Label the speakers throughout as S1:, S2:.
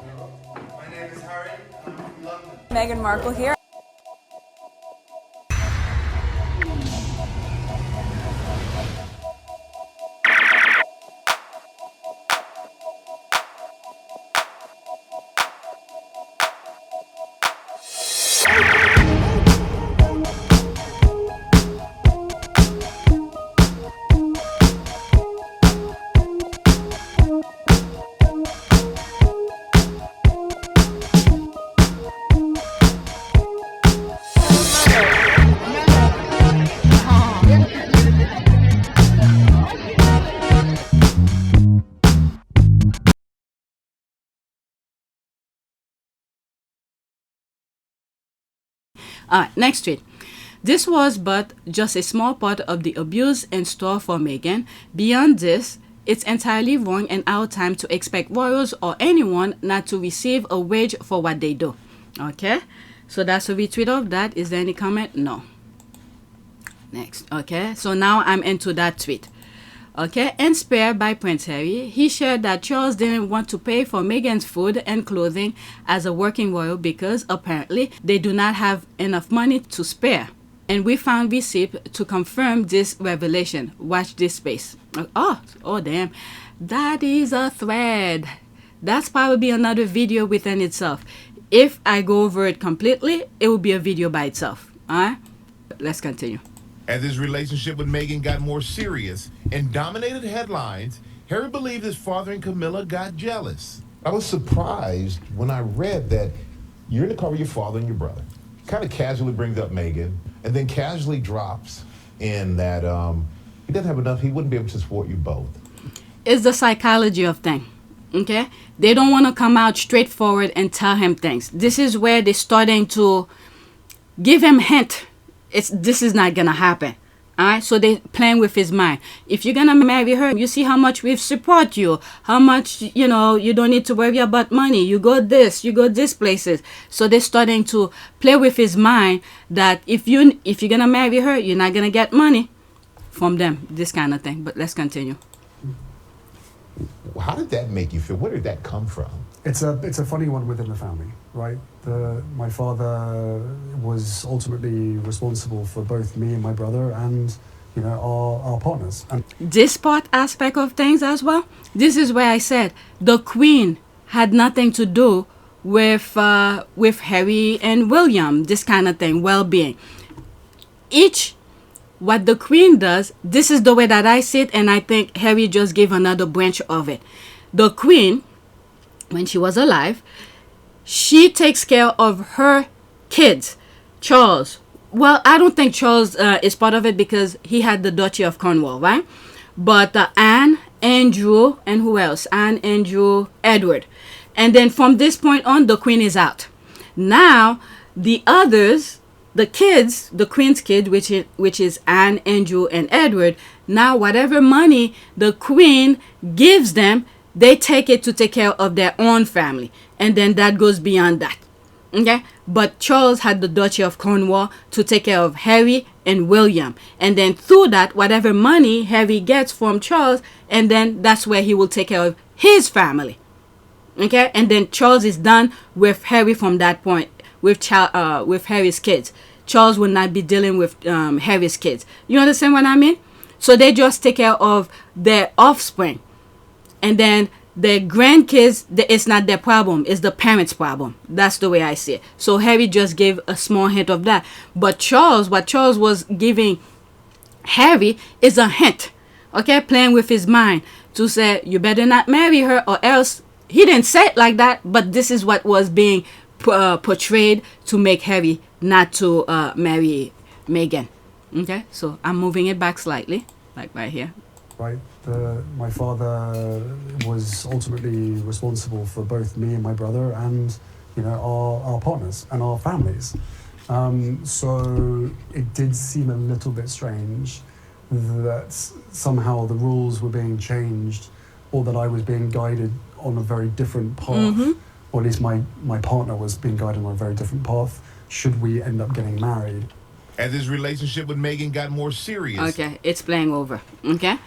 S1: My name is Harry, and I'm from London.
S2: Meghan Markle here.
S3: Next tweet. This was but just a small part of the abuse in store for Meghan. Beyond this, it's entirely wrong and our time to expect royals or anyone not to receive a wage for what they do. Okay, so that's a retweet of that. Is there any comment? No. Next. Okay, so now I'm into that tweet. Okay, inspired by Prince Harry, he shared that Charles didn't want to pay for Meghan's food and clothing as a working royal because apparently they do not have enough money to spare. And we found receipt to confirm this revelation. Watch this space. Oh damn. That is a thread. That's probably another video within itself. If I go over it completely, it will be a video by itself. Alright? Let's continue.
S4: As his relationship with Meghan got more serious and dominated headlines, Harry believed his father and Camilla got jealous. I was surprised when I read that you're in the car with your father and your brother. Kind of casually brings up Meghan, and then casually drops in that he doesn't have enough, he wouldn't be able to support you both.
S3: It's the psychology of things. Okay? They don't want to come out straightforward and tell him things. This is where they're starting to give him hint. This is not gonna happen. Alright, so they playing with his mind. If you're gonna marry her, you see how much we support you, how much, you know, you don't need to worry about money. You go this places. So they're starting to play with his mind that if you're gonna marry her, you're not gonna get money from them. This kind of thing. But let's continue.
S4: How did that make you feel? Where did that come from?
S5: It's a funny one within the family, right? My father was ultimately responsible for both me and my brother and, you know, our partners. And
S3: this part aspect of things as well, this is where I said the Queen had nothing to do with Harry and William, this kind of thing, well-being. What the Queen does, this is the way that I see it, and I think Harry just gave another branch of it. The Queen, when she was alive, she takes care of her kids. Charles, well, I don't think Charles is part of it because he had the Duchy of Cornwall, right? But Anne, Andrew, and who else? Anne, Andrew, Edward. And then from this point on, the Queen is out. Now, the others, the kids, the Queen's kid, which is Anne, Andrew, and Edward, now whatever money the Queen gives them, they take it to take care of their own family. And then that goes beyond that. Okay? But Charles had the Duchy of Cornwall to take care of Harry and William. And then through that, whatever money Harry gets from Charles, and then that's where he will take care of his family. Okay? And then Charles is done with Harry from that point, with Harry's kids. Charles will not be dealing with Harry's kids. You understand what I mean? So they just take care of their offspring. And then their grandkids, it's not their problem. It's the parents' problem. That's the way I see it. So Harry just gave a small hint of that. But Charles, what Charles was giving Harry is a hint. Okay? Playing with his mind to say, you better not marry her or else. He didn't say it like that, but this is what was being portrayed to make Harry not to marry Meghan. Okay? So I'm moving it back slightly, like right here.
S5: right, my father was ultimately responsible for both me and my brother and, you know, our partners and our families. So it did seem a little bit strange that somehow the rules were being changed or that I was being guided on a very different path, or at least my partner was being guided on a very different path, should we end up getting married.
S4: As his relationship with Meghan got more serious.
S3: Okay, it's playing over. Okay,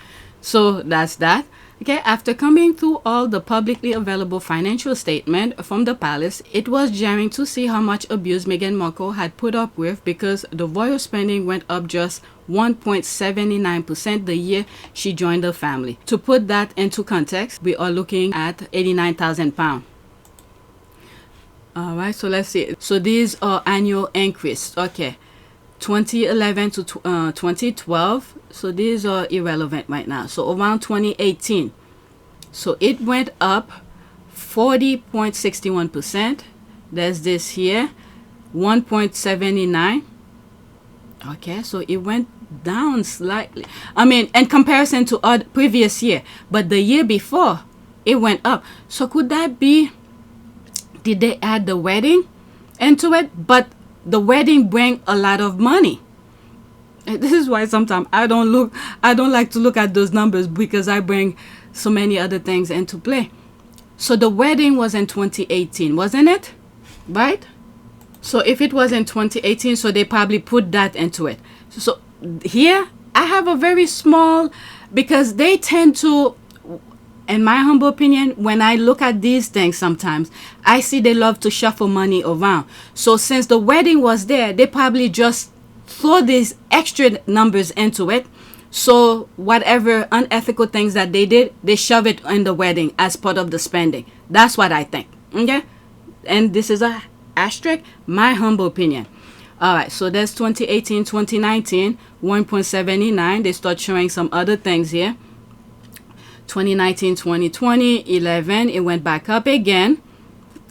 S3: So that's that. Okay, after coming through all the publicly available financial statement from the palace, it was jarring to see how much abuse Meghan Markle had put up with, because the royal spending went up just 1.79% the year she joined the family. To put that into context, we are looking at £89,000. All right, so let's see. So these are annual increase. Okay, 2011 to 2012. So these are irrelevant right now. So around 2018. So it went up 40.61%. There's this here, 1.79. Okay, so it went down slightly. I mean, in comparison to our previous year. But the year before, it went up. So could that be, did they add the wedding into it? But the wedding bring a lot of money. And this is why sometimes I don't like to look at those numbers, because I bring so many other things into play. So the wedding was in 2018, wasn't it? Right? So if it was in 2018, so they probably put that into it. So here I have a very small, because they tend to, in my humble opinion, when I look at these things sometimes, I see they love to shuffle money around. So since the wedding was there, they probably just throw these extra numbers into it. So whatever unethical things that they did, they shove it in the wedding as part of the spending. That's what I think. Okay? And this is a asterisk, my humble opinion. All right, so there's 2018, 2019, 1.79. They start showing some other things here. 2019, 2020, 11. It went back up again.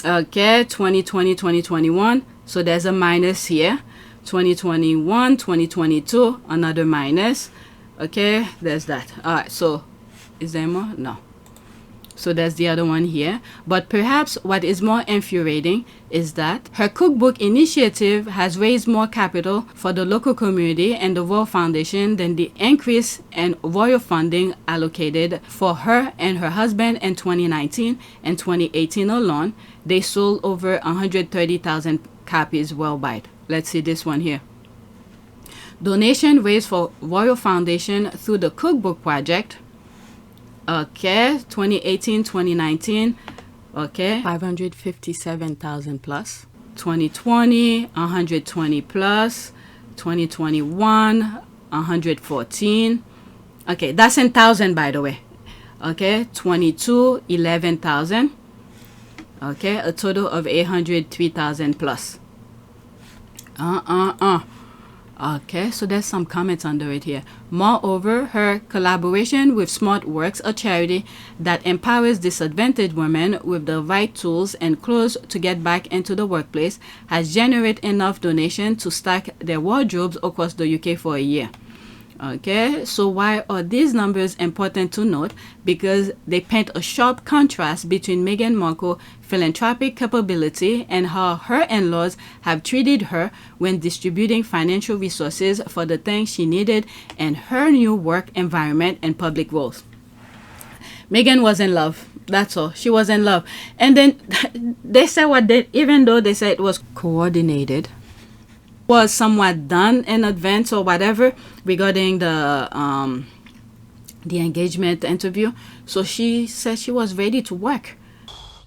S3: Okay, 2020, 2021. So there's a minus here. 2021, 2022, another minus. Okay, there's that. All right, so is there more? No. So there's the other one here. But perhaps what is more infuriating is that her cookbook initiative has raised more capital for the local community and the Royal Foundation than the increase in royal funding allocated for her and her husband in 2019 and 2018 alone. They sold over 130,000 copies worldwide. Let's see this one here. Donation raised for Royal Foundation through the cookbook project. Okay, 2018, 2019. Okay, 557,000 plus. 2020, 120 plus. 2021, 114. Okay, that's in thousand, by the way. Okay, 22, 11,000. Okay, a total of 803,000 plus. Okay, so there's some comments under it here. Moreover, her collaboration with Smart Works, a charity that empowers disadvantaged women with the right tools and clothes to get back into the workplace, has generated enough donation to stack their wardrobes across the UK for a year. Okay, so why are these numbers important to note? Because they paint a sharp contrast between Meghan Markle's philanthropic capability and how her in-laws have treated her when distributing financial resources for the things she needed in her new work environment and public roles. Meghan was in love. That's all. She was in love. And then they said what they, even though they said it was coordinated, was somewhat done in advance or whatever regarding the engagement interview. So she said she was ready to work.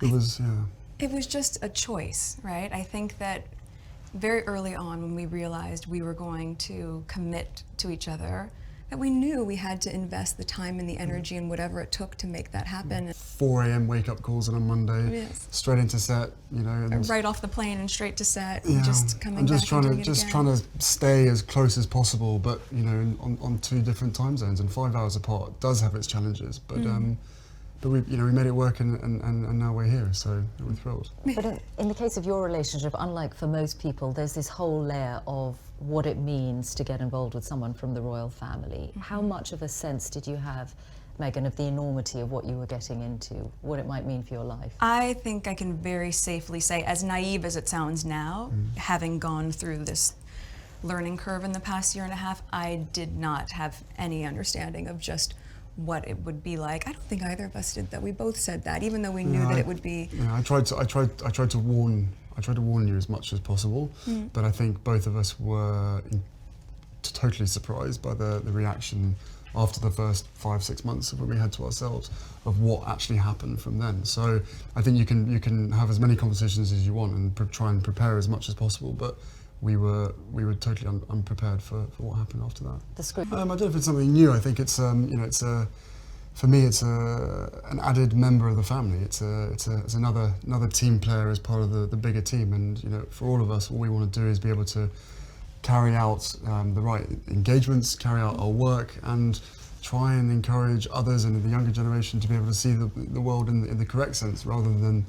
S5: It was, yeah.
S2: It was just a choice, right? I think that very early on when we realized we were going to commit to each other, that we knew we had to invest the time and the energy and whatever it took to make that happen.
S5: 4 a.m. wake-up calls on a Monday,
S2: Yes.
S5: straight into set, you know. And
S2: Right off the plane and straight to set,
S5: yeah,
S2: just coming
S5: I'm just
S2: back
S5: trying
S2: and
S5: to
S2: doing it
S5: just
S2: again.
S5: trying to stay as close as possible, but you know, on 2 different time zones and 5 hours apart does have its challenges. But we, you know, we made it work, and now we're here, so we're thrilled.
S6: But in the case of your relationship, unlike for most people, there's this whole layer of what it means to get involved with someone from the royal family. How much of a sense did you have, Meghan, of the enormity of what you were getting into, what it might mean for your life?
S2: I think I can very safely say, as naive as it sounds now, having gone through this learning curve in the past year and a half, I did not have any understanding of just what it would be like. I don't think either of us did that. We both said that, even though we knew that it would be.
S5: Yeah, I tried to warn you as much as possible, but I think both of us were totally surprised by the reaction
S7: after the first 5-6 months of when we had to ourselves of what actually happened from then. So I think you can have as many conversations as you want and try and prepare as much as possible, but we were totally unprepared for what happened after that.
S6: The script.
S7: I don't know if it's something new. I think it's for me it's an added member of the family. It's another team player as part of the bigger team, and for all of us, all we want to do is be able to carry out the right engagements, carry out our work, and try and encourage others and the younger generation to be able to see the world in the correct sense, rather than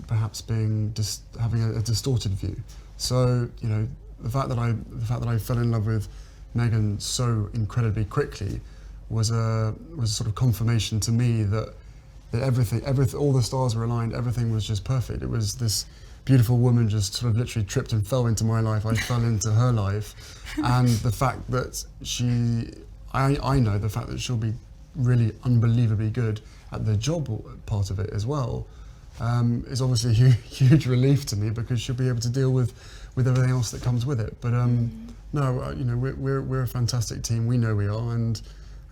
S7: perhaps having a distorted view. So the fact that I fell in love with Meghan so incredibly quickly was a sort of confirmation to me that everything, all the stars were aligned, everything was just perfect. It was this beautiful woman just sort of literally tripped and fell into my life. I fell into her life, and the fact that I know the fact that she'll be really unbelievably good at the job part of it as well, is obviously a huge relief to me, because she'll be able to deal with everything else that comes with it. But no, we're a fantastic team. We know we are, and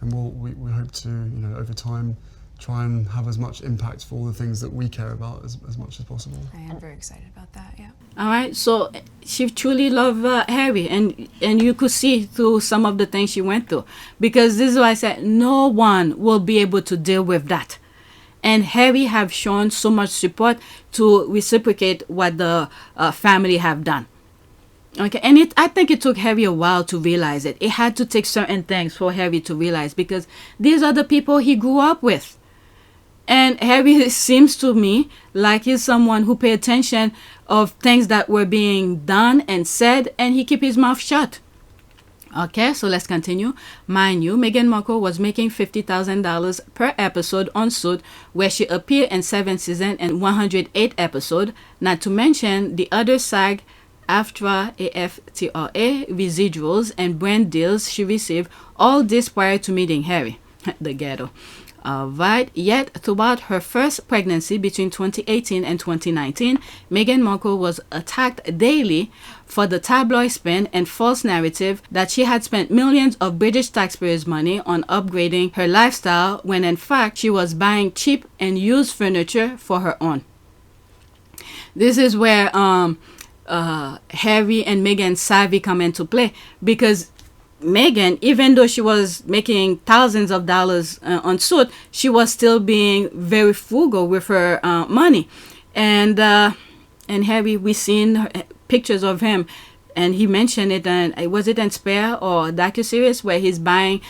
S7: we hope to over time try and have as much impact for all the things that we care about as much as possible.
S2: I am very excited about that, yeah.
S3: All right, so she truly loved Harry, and you could see through some of the things she went through, because this is why I said no one will be able to deal with that. And Harry have shown so much support to reciprocate what the family have done. Okay, and I think it took Harry a while to realize it. It had to take certain things for Harry to realize, because these are the people he grew up with. And Harry seems to me like he's someone who pay attention of things that were being done and said, and he keep his mouth shut. Okay, so let's continue. Mind you, Meghan Markle was making $50,000 per episode on Suits, where she appeared in 7 seasons and 108 episodes, not to mention the other SAG, AFTRA, AFTRA residuals and brand deals she received, all this prior to meeting Harry. The ghetto. Right. Yet, throughout her first pregnancy between 2018 and 2019, Meghan Markle was attacked daily for the tabloid spin and false narrative that she had spent millions of British taxpayers' money on upgrading her lifestyle, when in fact she was buying cheap and used furniture for her own. This is where Harry and Meghan's savvy come into play, because Meghan, even though she was making thousands of dollars on Suits, she was still being very frugal with her money. And Harry, we seen pictures of him, and he mentioned it, and was it in Spare or docuseries, where he's buying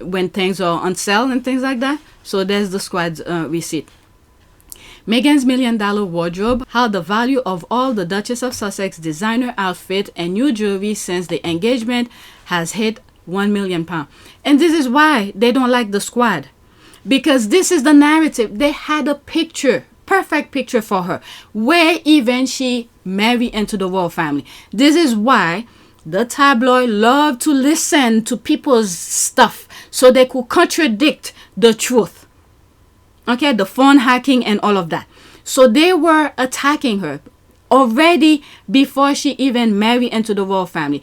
S3: when things are on sale and things like that. So there's the squad's receipt. Meghan's $1 million wardrobe held the value of all the Duchess of Sussex designer outfit and new jewelry since the engagement has hit £1 million. And this is why they don't like the squad, because this is the narrative. They had a picture, perfect picture for her, where even she married into the royal family. This is why the tabloid love to listen to people's stuff so they could contradict the truth. Okay, the phone hacking and all of that. So they were attacking her already before she even married into the royal family.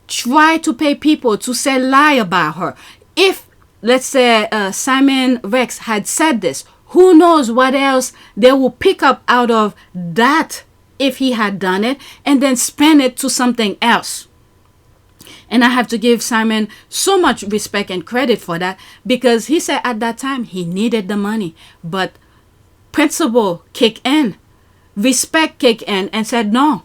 S3: Try to pay people to say lie about her. If, let's say, Simon Rex had said this, who knows what else they will pick up out of that if he had done it, and then spend it to something else. And I have to give Simon so much respect and credit for that, because he said at that time he needed the money, but principle kicked in, respect kicked in, and said no,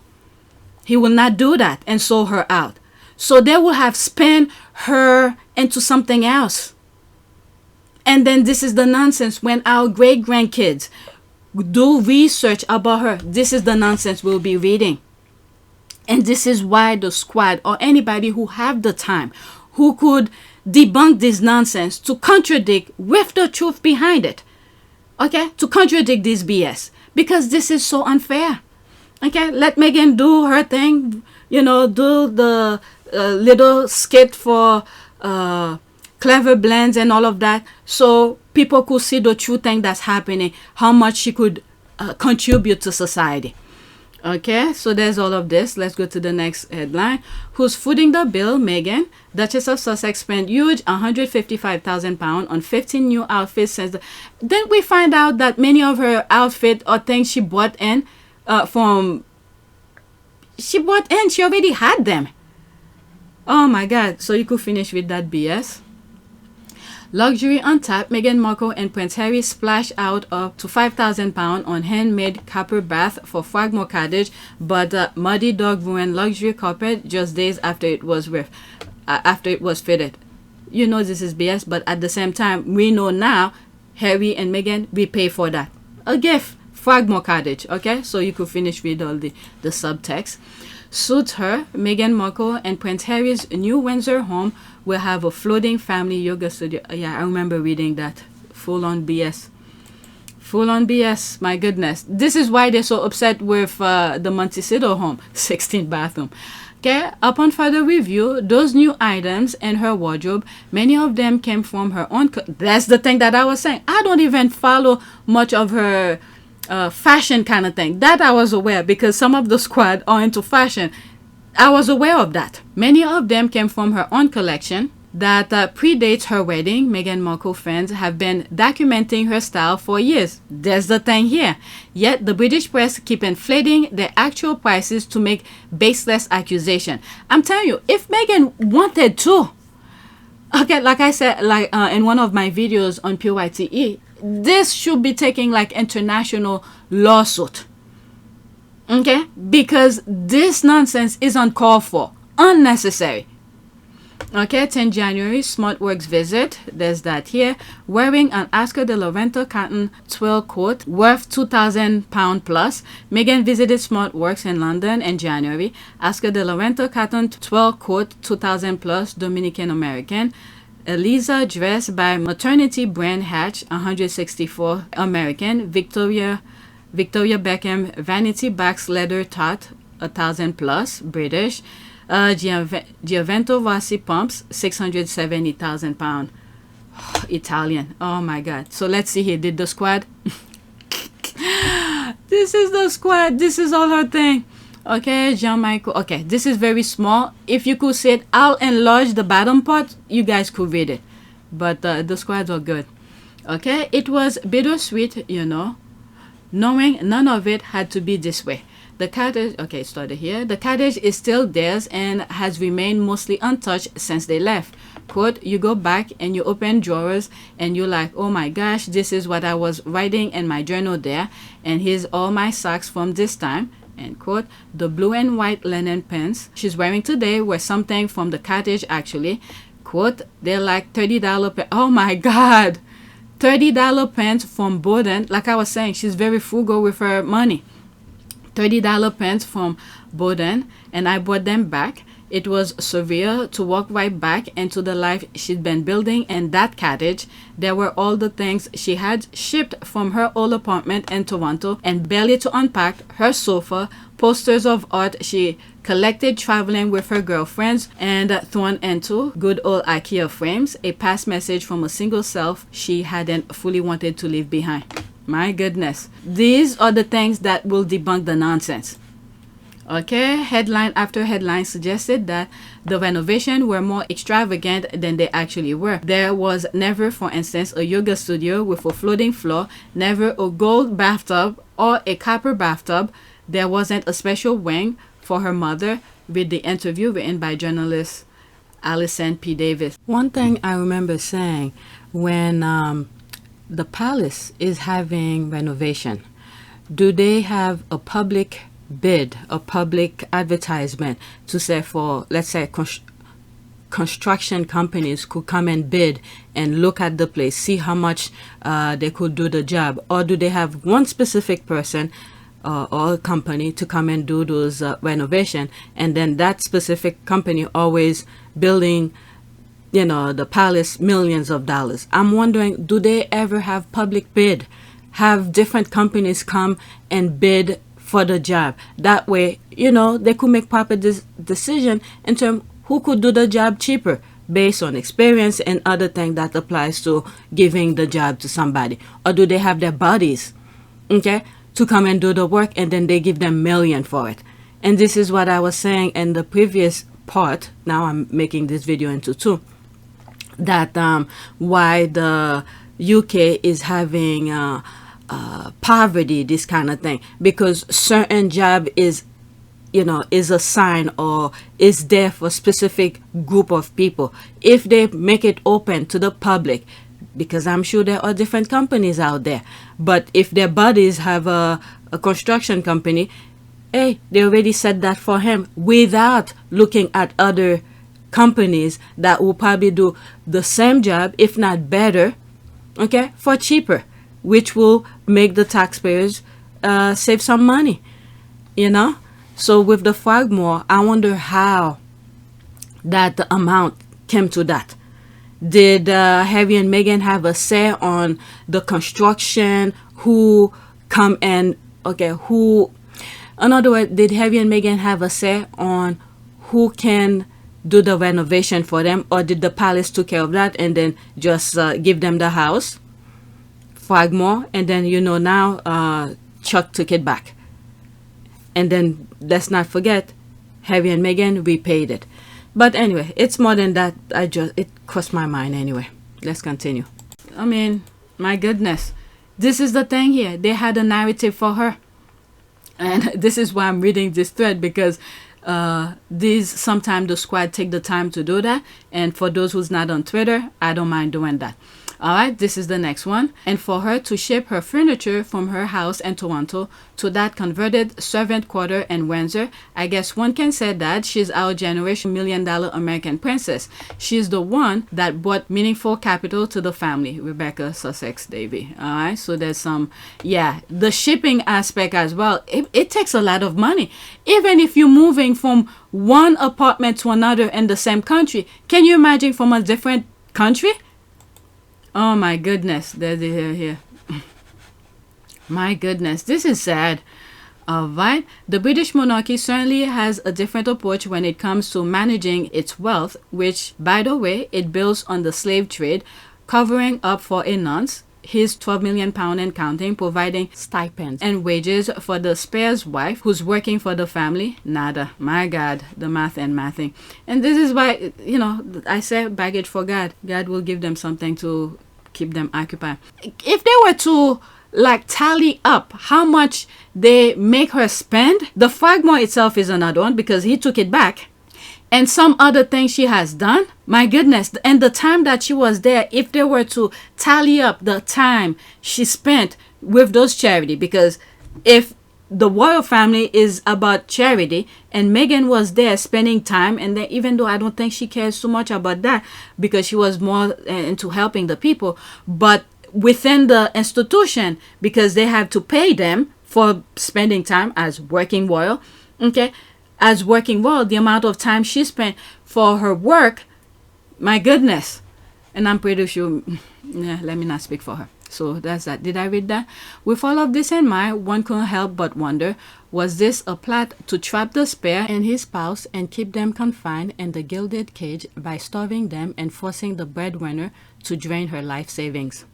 S3: he will not do that, and sold her out. So they will have spent her into something else. And then this is the nonsense when our great grandkids do research about her. This is the nonsense we'll be reading. And this is why the squad, or anybody who have the time, who could debunk this nonsense, to contradict with the truth behind it, okay, to contradict this BS, because this is so unfair. Okay, let Meghan do her thing, do the little skit for clever blends and all of that, so people could see the true thing that's happening, how much she could contribute to society. Okay, so there's all of this. Let's go to the next headline. Who's footing the bill? Meghan, Duchess of Sussex, spent huge £155,000 on 15 new outfits since the... Then we find out that many of her outfits are things she bought in she already had them. Oh my God. So you could finish with that BS. Luxury on tap. Meghan Markle and Prince Harry splash out up to £5,000 on handmade copper bath for Frogmore Cottage, but muddy dog ruined luxury carpet just days after it was fitted. You know this is BS, but at the same time, we know now Harry and Meghan, we pay for that. A gift, Frogmore Cottage. Okay, so you could finish with all the subtext. Suits her, Meghan Markle and Prince Harry's new Windsor home will have a floating family yoga studio. Yeah, I remember reading that. Full on BS. Full on BS, my goodness. This is why they're so upset with the Montecito home, 16 bathroom. Okay, upon further review, those new items in her wardrobe, many of them came from her own. That's the thing that I was saying. I don't even follow much of her fashion kind of thing. That I was aware because some of the squad are into fashion. I was aware of that. Many of them came from her own collection that predates her wedding. Meghan Markle fans have been documenting her style for years. There's the thing here. Yet the British press keep inflating their actual prices to make baseless accusation. I'm telling you, if Meghan wanted to, okay, like I said, in one of my videos on PYTE, this should be taking like international lawsuit. Okay, because this nonsense is uncalled for, unnecessary. Okay, 10 January, SmartWorks visit. There's that here. Wearing an Oscar de la Renta cotton twill coat worth £2,000 plus. Meghan visited SmartWorks in London in January. Oscar de la Renta cotton twill coat, £2,000 plus, Dominican American. Eliza dress by maternity brand Hatch, $164 American. Victoria Beckham vanity box leather tot, $1,000 plus, British. Giovento Rossi pumps, £670,000, Italian. Oh my God. So let's see here. Did the squad? This is the squad. This is all her thing. Okay, Jean-Michael. Okay, this is very small. If you could see it, I'll enlarge the bottom part. You guys could read it. But the squads are good. Okay, it was bittersweet, you know, knowing none of it had to be this way. The cottage, okay, it started here. The cottage is still theirs and has remained mostly untouched since they left. Quote, you go back and you open drawers and you're like, oh my gosh, this is what I was writing in my journal there. And here's all my socks from this time. End quote. The blue and white linen pants she's wearing today were something from the cottage actually. Quote, they're like $30 oh my God. $30 pants from Bowden. Like I was saying, she's very frugal with her money. $30 pants from Bowden, and I bought them back. It was surreal to walk right back into the life she'd been building in that cottage. There were all the things she had shipped from her old apartment in Toronto and barely to unpack, her sofa, posters of art she collected traveling with her girlfriends and thrown into good old IKEA frames, a past message from a single self she hadn't fully wanted to leave behind. My goodness. These are the things that will debunk the nonsense. Okay, headline after headline suggested that the renovation were more extravagant than they actually were. There was never, for instance, a yoga studio with a floating floor, never a gold bathtub or a copper bathtub. There wasn't a special wing for her mother, with the interview written by journalist Alison P. Davis. One thing I remember saying when the palace is having renovation, do they have a public bid, a public advertisement to say for, let's say, construction companies could come and bid and look at the place, see how much they could do the job? Or do they have one specific person or a company to come and do those renovation, and then that specific company always building, you know, the palace millions of dollars? I'm wondering, do they ever have public bid, have different companies come and bid for the job? That way, you know, they could make proper decision in terms who could do the job cheaper based on experience and other things that applies to giving the job to somebody. Or do they have their bodies? Okay, to come and do the work, and then they give them million for it. And this is what I was saying in the previous part. Now I'm making this video into two. That why the UK is having poverty, this kind of thing, because certain job is, you know, is a sign or is there for specific group of people. If they make it open to the public, because I'm sure there are different companies out there, but if their buddies have a construction company, hey, they already said that for him without looking at other companies that will probably do the same job, if not better, okay, for cheaper, which will make the taxpayers save some money, you know. So with the Frogmore, I wonder how that the amount came to that. Did Harry and Meghan have a say on the construction? Who come and, okay, who, in other words, did Harry and Meghan have a say on who can do the renovation for them, or did the palace took care of that and then just give them the house, Frogmore, and then, you know, now Chuck took it back, and then let's not forget Harry and Meghan repaid it. But anyway, it's more than that. It crossed my mind anyway. Let's continue. I mean, my goodness, this is the thing here. They had a narrative for her, and this is why I'm reading this thread, because sometimes the squad take the time to do that, and for those who's not on Twitter, I don't mind doing that. All right, this is the next one. And for her to ship her furniture from her house in Toronto to that converted servant quarter in Windsor, I guess one can say that she's our generation $1 million American princess. She's the one that brought meaningful capital to the family, Rebecca Sussex Davy. All right, so there's some, yeah, the shipping aspect as well. It takes a lot of money. Even if you're moving from one apartment to another in the same country, can you imagine from a different country? Oh my goodness, there's it here. My goodness, this is sad. All right, the British monarchy certainly has a different approach when it comes to managing its wealth, which, by the way, it builds on the slave trade, covering up for a nonce, his £12 million and counting, providing stipends and wages for the spare's wife who's working for the family. Nada. My God, the math and mathing. And this is why, you know, I say baggage for God. God will give them something to keep them occupied. If they were to like tally up how much they make her spend, the Frogmore itself is another one because he took it back, and some other things she has done, my goodness, and the time that she was there, if they were to tally up the time she spent with those charity, because if the royal family is about charity and Meghan was there spending time, and then even though I don't think she cares so much about that because she was more into helping the people, but within the institution, because they have to pay them for spending time as working royal, okay, as working royal, the amount of time she spent for her work, my goodness. And I'm pretty sure, yeah, let me not speak for her. So that's that. Did I read that? With all of this in mind, one couldn't help but wonder, was this a plot to trap the spare and his spouse and keep them confined in the gilded cage by starving them and forcing the breadwinner to drain her life savings?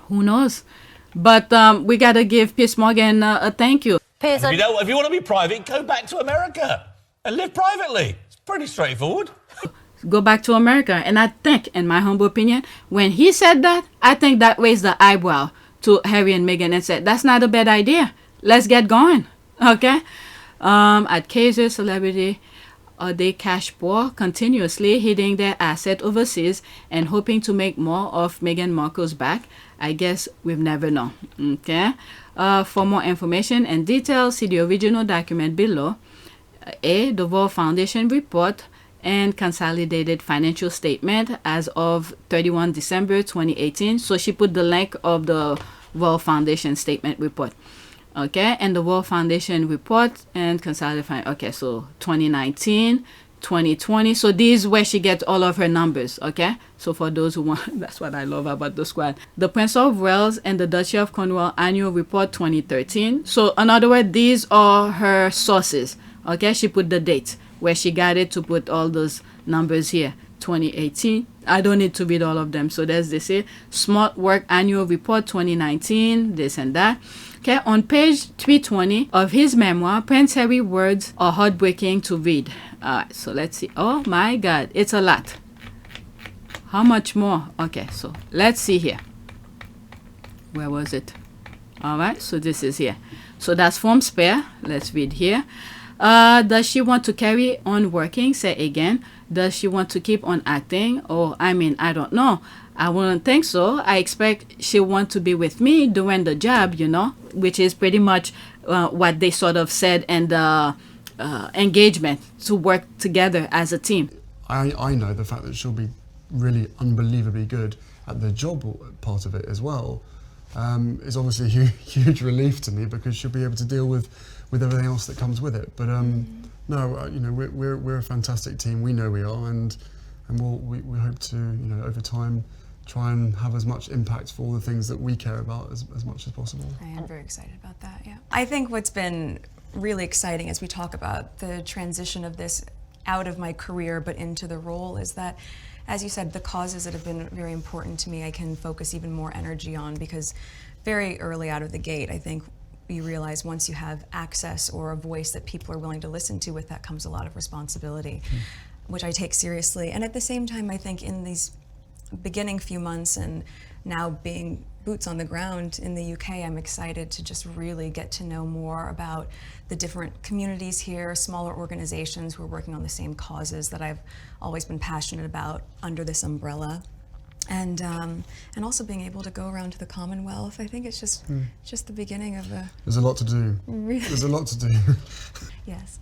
S3: Who knows? But we got to give Piers Morgan a thank you.
S6: Piers,
S8: If you want to be private, go back to America and live privately. It's pretty straightforward.
S3: Go back to America. And I think, in my humble opinion, when he said that, I think that raised the eyebrow to Harry and Meghan and said, that's not a bad idea. Let's get going. Okay? At Kaiser Celebrity, they cash poor, continuously hitting their asset overseas and hoping to make more of Meghan Markle's back. I guess we've never known. Okay? For more information and details, see the original document below. The Royal Foundation report and consolidated financial statement as of 31 December 2018. So she put the link of the Royal Foundation statement report. Okay, and the Royal Foundation report and consolidated. Okay, so 2019, 2020. So this is where she gets all of her numbers. Okay, so for those who want, that's what I love about the squad. The Prince of Wales and the Duchy of Cornwall annual report 2013. So in other words, these are her sources. Okay, she put the date where she got it to put all those numbers here. 2018. I don't need to read all of them. So there's this here. Smart Work Annual Report 2019, this and that. Okay, on page 320 of his memoir, Prince Harry's words are heartbreaking to read. Alright, so let's see. Oh my God, it's a lot. How much more? Okay, so let's see here. Where was it? Alright, so this is here. So that's from Spare. Let's read here. Does she want to carry on working? Say again. Does she want to keep on acting? Oh, I mean, I don't know. I wouldn't think so. I expect she'll want to be with me doing the job, you know, which is pretty much what they sort of said in the engagement, to work together as a team.
S7: I know the fact that she'll be really unbelievably good at the job part of it as well is obviously a huge relief to me, because she'll be able to deal with everything else that comes with it. But no, you know, we're a fantastic team. We know we are, and we hope to, you know, over time try and have as much impact for all the things that we care about as much as possible.
S2: I am very excited about that, yeah. I think what's been really exciting as we talk about the transition of this out of my career but into the role is that, as you said, the causes that have been very important to me I can focus even more energy on, because very early out of the gate, I think you realize once you have access or a voice that people are willing to listen to, with that comes a lot of responsibility, which I take seriously. And at the same time, I think in these beginning few months and now being boots on the ground in the UK, I'm excited to just really get to know more about the different communities here, smaller organizations who are working on the same causes that I've always been passionate about under this umbrella. And also being able to go around to the Commonwealth. I think it's just the beginning of a...
S7: There's a lot to do.
S2: Really?
S7: There's a lot to do.
S2: Yes.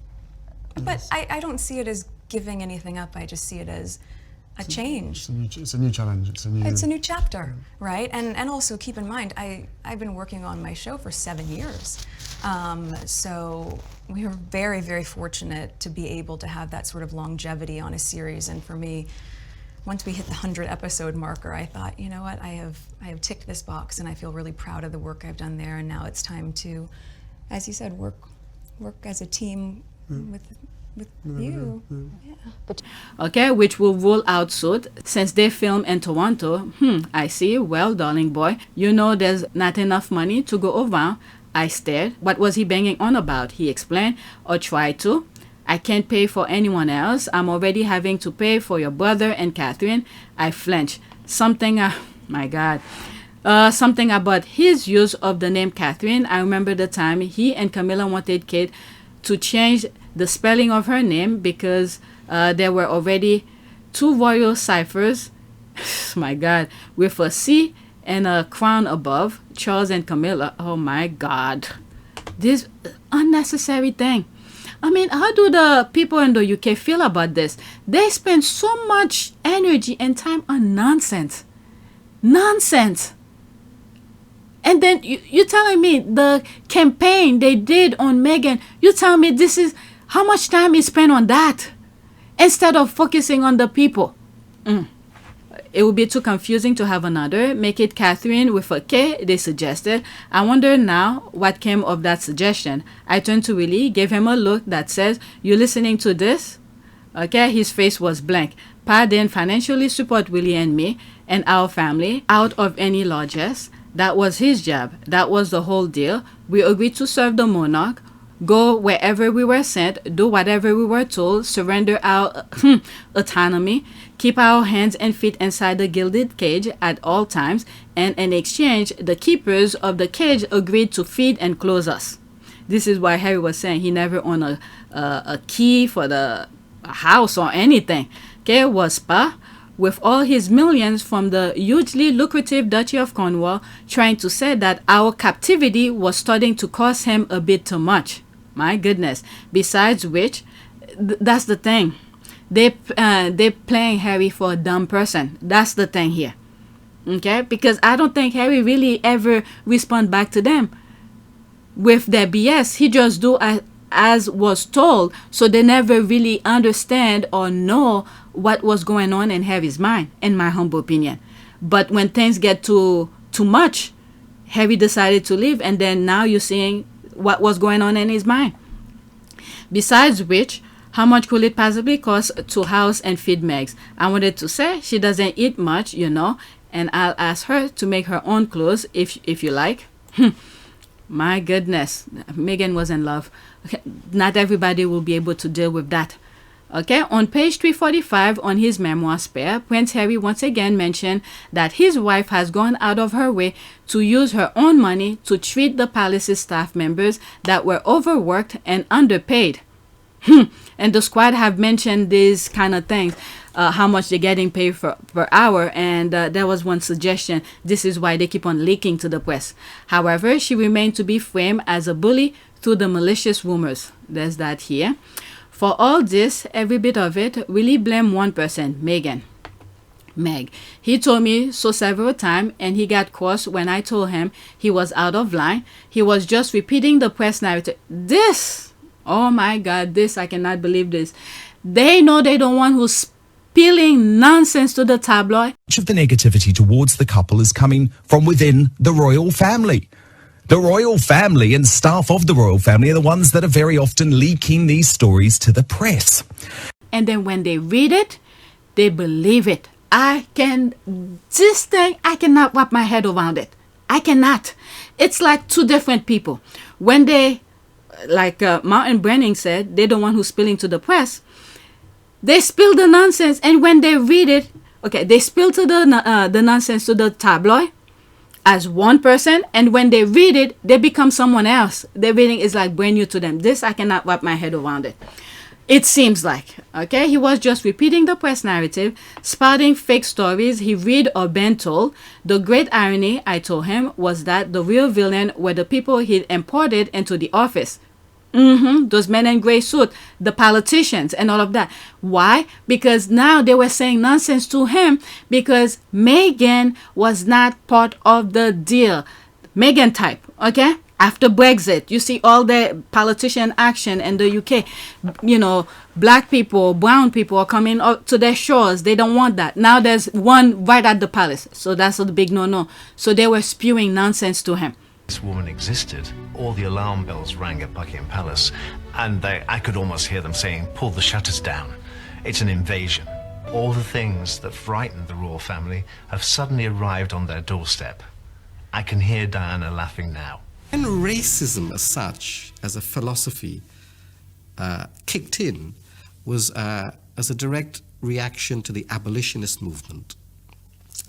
S2: But I don't see it as giving anything up. I just see it as a change.
S7: It's a new challenge. It's a new
S2: chapter, right? And also keep in mind, I've been working on my show for 7 years. So we are very, very fortunate to be able to have that sort of longevity on a series. And for me, once we hit the 100 episode marker, I thought, you know what, I have ticked this box, and I feel really proud of the work I've done there. And now it's time to, as you said, work as a team with you. Yeah.
S3: Okay, which will roll out soon since they film in Toronto. I see. Well, darling boy, you know there's not enough money to go around. I stared. What was he banging on about? He explained, or tried to. I can't pay for anyone else. I'm already having to pay for your brother and Catherine. I flinched. Something about his use of the name Catherine. I remember the time he and Camilla wanted Kate to change the spelling of her name because there were already 2 royal ciphers, my God, with a C and a crown above, Charles and Camilla. Oh my God. This unnecessary thing. I mean, how do the people in the UK feel about this? They spend so much energy and time on nonsense. Nonsense. And then you're telling me the campaign they did on Meghan, you tell me this is how much time is spent on that instead of focusing on the people. It would be too confusing to have another. Make it Catherine with a K, they suggested. I wonder now what came of that suggestion. I turned to Willie, gave him a look that says, you listening to this? Okay, his face was blank. Pa didn't financially support Willie and me and our family out of any largesse. That was his job. That was the whole deal. We agreed to serve the monarch, go wherever we were sent, do whatever we were told, surrender our autonomy, keep our hands and feet inside the gilded cage at all times, and in exchange, the keepers of the cage agreed to feed and clothe us. This is why Harry was saying he never owned a key for the house or anything. Okay, it was Pa, with all his millions from the hugely lucrative Duchy of Cornwall, trying to say that our captivity was starting to cost him a bit too much. My goodness. Besides which, that's the thing. They're playing Harry for a dumb person. That's the thing here. Okay? Because I don't think Harry really ever respond back to them with their BS. He just do as was told, so they never really understand or know what was going on in Harry's mind, in my humble opinion. But when things get too much, Harry decided to leave, and then now you're seeing what was going on in his mind. Besides which, How much could it possibly cost to house and feed Megs? I wanted to say she doesn't eat much, you know, and I'll ask her to make her own clothes if you like. My goodness, Meghan was in love. Okay, not everybody will be able to deal with that. Okay, on page 345 on his memoir Spare, Prince Harry once again mentioned that his wife has gone out of her way to use her own money to treat the palace's staff members that were overworked and underpaid. And the squad have mentioned these kind of things, how much they're getting paid per hour, and there was one suggestion. This is why they keep on leaking to the press. However, she remained to be framed as a bully through the malicious rumors. There's that here. For all this, every bit of it, really blame one person, Meg. He told me so several times, and he got cross when I told him he was out of line. He was just repeating the press narrative. Oh my God, I cannot believe this. They know they don't want who's spilling nonsense to the tabloid.
S9: Much of the negativity towards the couple is coming from within the royal family. The royal family and staff of the royal family are the ones that are very often leaking these stories to the press.
S3: And then when they read it, they believe it. I cannot wrap my head around it. I cannot. It's like two different people. When they, like Martin Brenning said, they're the one who's spilling to the press. They spill the nonsense, and when they read it, okay, they spill to the nonsense to the tabloid as one person, and when they read it, they become someone else. Their reading is like brand new to them. I cannot wrap my head around it. It seems like, okay, he was just repeating the press narrative, spouting fake stories he read or been told. The great irony, I told him, was that the real villain were the people he'd imported into the office. Those men in gray suit, the politicians and all of that. Why? Because now they were saying nonsense to him because Meghan was not part of the deal. Meghan type, okay? After Brexit, you see all the politician action in the UK. You know, black people, brown people are coming up to their shores. They don't want that. Now there's one right at the palace. So that's a big no-no. So they were spewing nonsense to him.
S10: This woman existed, all the alarm bells rang at Buckingham Palace, and I could almost hear them saying, pull the shutters down. It's an invasion. All the things that frightened the royal family have suddenly arrived on their doorstep. I can hear Diana laughing now.
S11: When racism as such, as a philosophy, kicked in, was as a direct reaction to the abolitionist movement.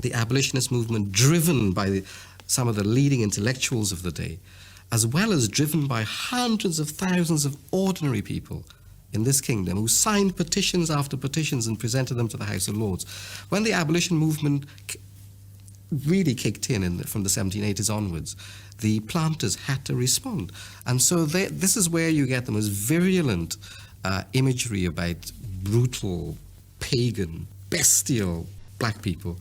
S11: The abolitionist movement driven by some of the leading intellectuals of the day, as well as driven by hundreds of thousands of ordinary people in this kingdom who signed petitions after petitions and presented them to the House of Lords. When the abolition movement really kicked in from the 1780s onwards, the planters had to respond. And so this is where you get the most virulent imagery about brutal, pagan, bestial black people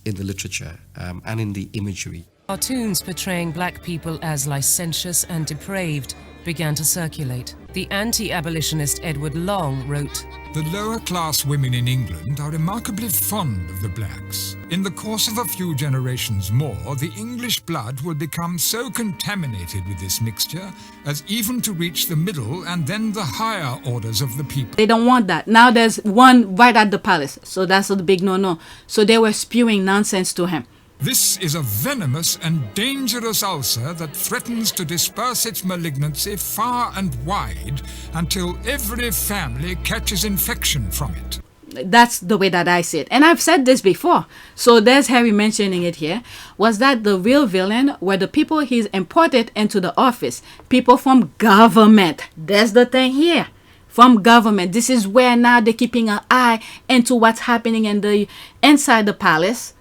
S11: in the literature and in the imagery.
S12: Cartoons portraying black people as licentious and depraved began to circulate. The anti-abolitionist Edward Long wrote,
S13: "The lower class women in England are remarkably fond of the blacks. In the course of a few generations more, the English blood will become so contaminated with this mixture as even to reach the middle and then the higher orders of the people."
S3: They don't want that. Now there's one right at the palace. So that's a big no-no. So they were spewing nonsense to him.
S13: "This is a venomous and dangerous ulcer that threatens to disperse its malignancy far and wide until every family catches infection from it."
S3: That's the way that I see it. And I've said this before. So there's Harry mentioning it here. Was that the real villain were the people he's imported into the office. People from government. That's the thing here. From government. This is where now they're keeping an eye into what's happening inside the palace,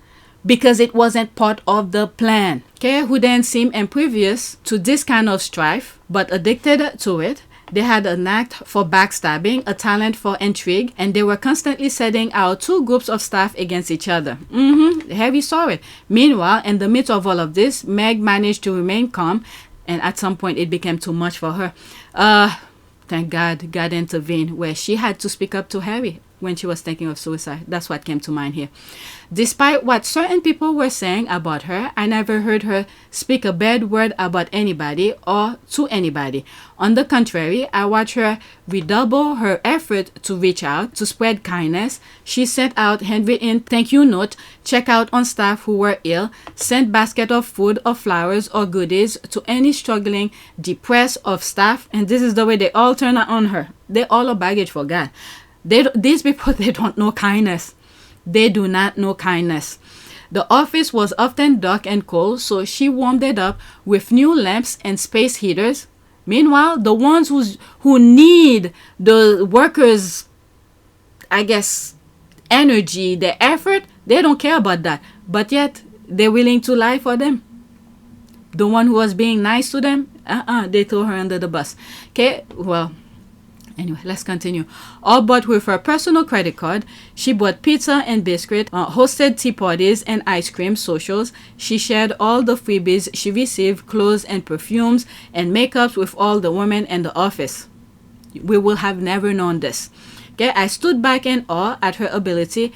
S3: because it wasn't part of the plan. Okay, who didn't seem impervious to this kind of strife, but addicted to it. They had a knack for backstabbing, a talent for intrigue, and they were constantly setting out two groups of staff against each other. Harry saw it. Meanwhile, in the midst of all of this, Meg managed to remain calm, and at some point it became too much for her. Thank God, God intervened, where she had to speak up to Harry. when she was thinking of suicide. That's what came to mind here. Despite what certain people were saying about her, I never heard her speak a bad word about anybody or to anybody. On the contrary, I watched her redouble her effort to reach out, to spread kindness. She sent out handwritten thank you note, check out on staff who were ill, sent basket of food or flowers or goodies to any struggling, depressed of staff. And this is the way they all turn on her. They all are baggage for God. These people, they don't know kindness. They do not know kindness. The office was often dark and cold, so she warmed it up with new lamps and space heaters. Meanwhile, the ones who need the workers, I guess, energy, their effort, they don't care about that. But yet, they're willing to lie for them. The one who was being nice to them, they throw her under the bus. Okay, well, anyway, let's continue. All but with her personal credit card, she bought pizza and biscuit, hosted tea parties and ice cream socials. She shared all the freebies she received, clothes and perfumes and makeups with all the women in the office. We will have never known this. Okay, I stood back in awe at her ability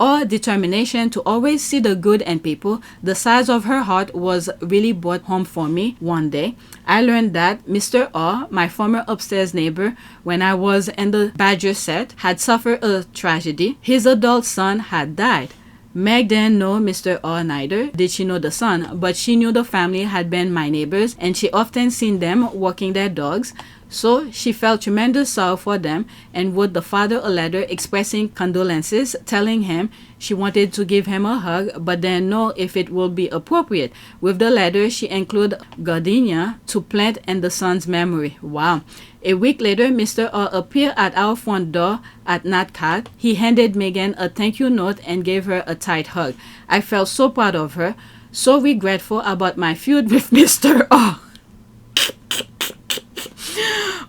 S3: or determination to always see the good in people. The size of her heart was really brought home for me one day. I learned that Mr. R, my former upstairs neighbor, when I was in the Badger set, had suffered a tragedy. His adult son had died. Meg didn't know Mr. R neither did she know the son, but she knew the family had been my neighbors and she often seen them walking their dogs. So she felt tremendous sorrow for them and wrote the father a letter expressing condolences, telling him she wanted to give him a hug but didn't know if it would be appropriate. With the letter, she included gardenia to plant in the son's memory. Wow. A week later, Mr. R appeared at our front door at NatCat. He handed Meghan a thank you note and gave her a tight hug. I felt so proud of her, so regretful about my feud with Mr. R.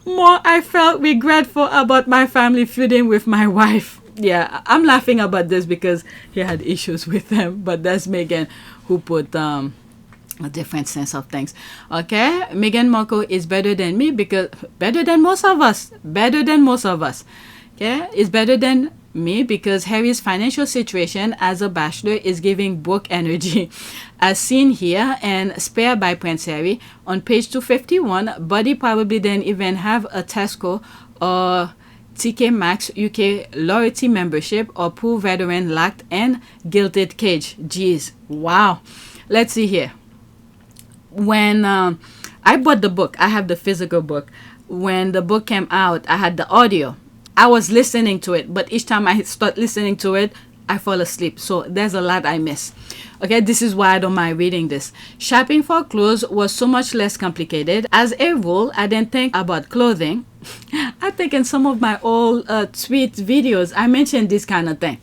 S3: More, I felt regretful about my family feuding with my wife. Yeah, I'm laughing about this because he had issues with them, but that's Meghan who put a different sense of things. Okay, Meghan Markle is better than me because better than most of us. Okay, is better than me because Harry's financial situation as a bachelor is giving broke energy, as seen here and Spare by Prince Harry on page 251. Buddy probably didn't even have a Tesco or TK Maxx UK loyalty membership or pool veteran locked and gilded cage. Jeez, wow. Let's see here. When I bought the book, I have the physical book. When the book came out, I had the audio. I was listening to it, but each time I start listening to it, I fall asleep. So there's a lot I miss. Okay, this is why I don't mind reading this. Shopping for clothes was so much less complicated. As a rule, I didn't think about clothing. I think in some of my old tweet videos, I mentioned this kind of thing.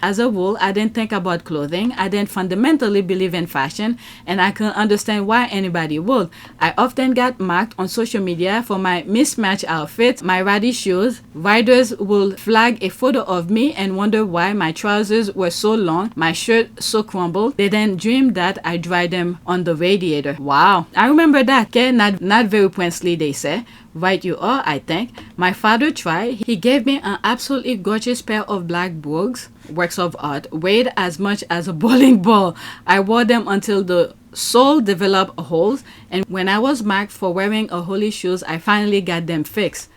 S3: As a rule, I didn't think about clothing. I didn't fundamentally believe in fashion, and I couldn't understand why anybody would. I often got marked on social media for my mismatched outfits, my ratty shoes. Riders will flag a photo of me and wonder why my trousers were so long, my shirt so crumbled. They then dream that I dried them on the radiator. Wow, I remember that. Okay, not very princely, they say. Right you are, I think. My father tried. He gave me an absolutely gorgeous pair of black brogues, works of art, weighed as much as a bowling ball. I wore them until the sole developed holes, and when I was marked for wearing a holy shoes, I finally got them fixed.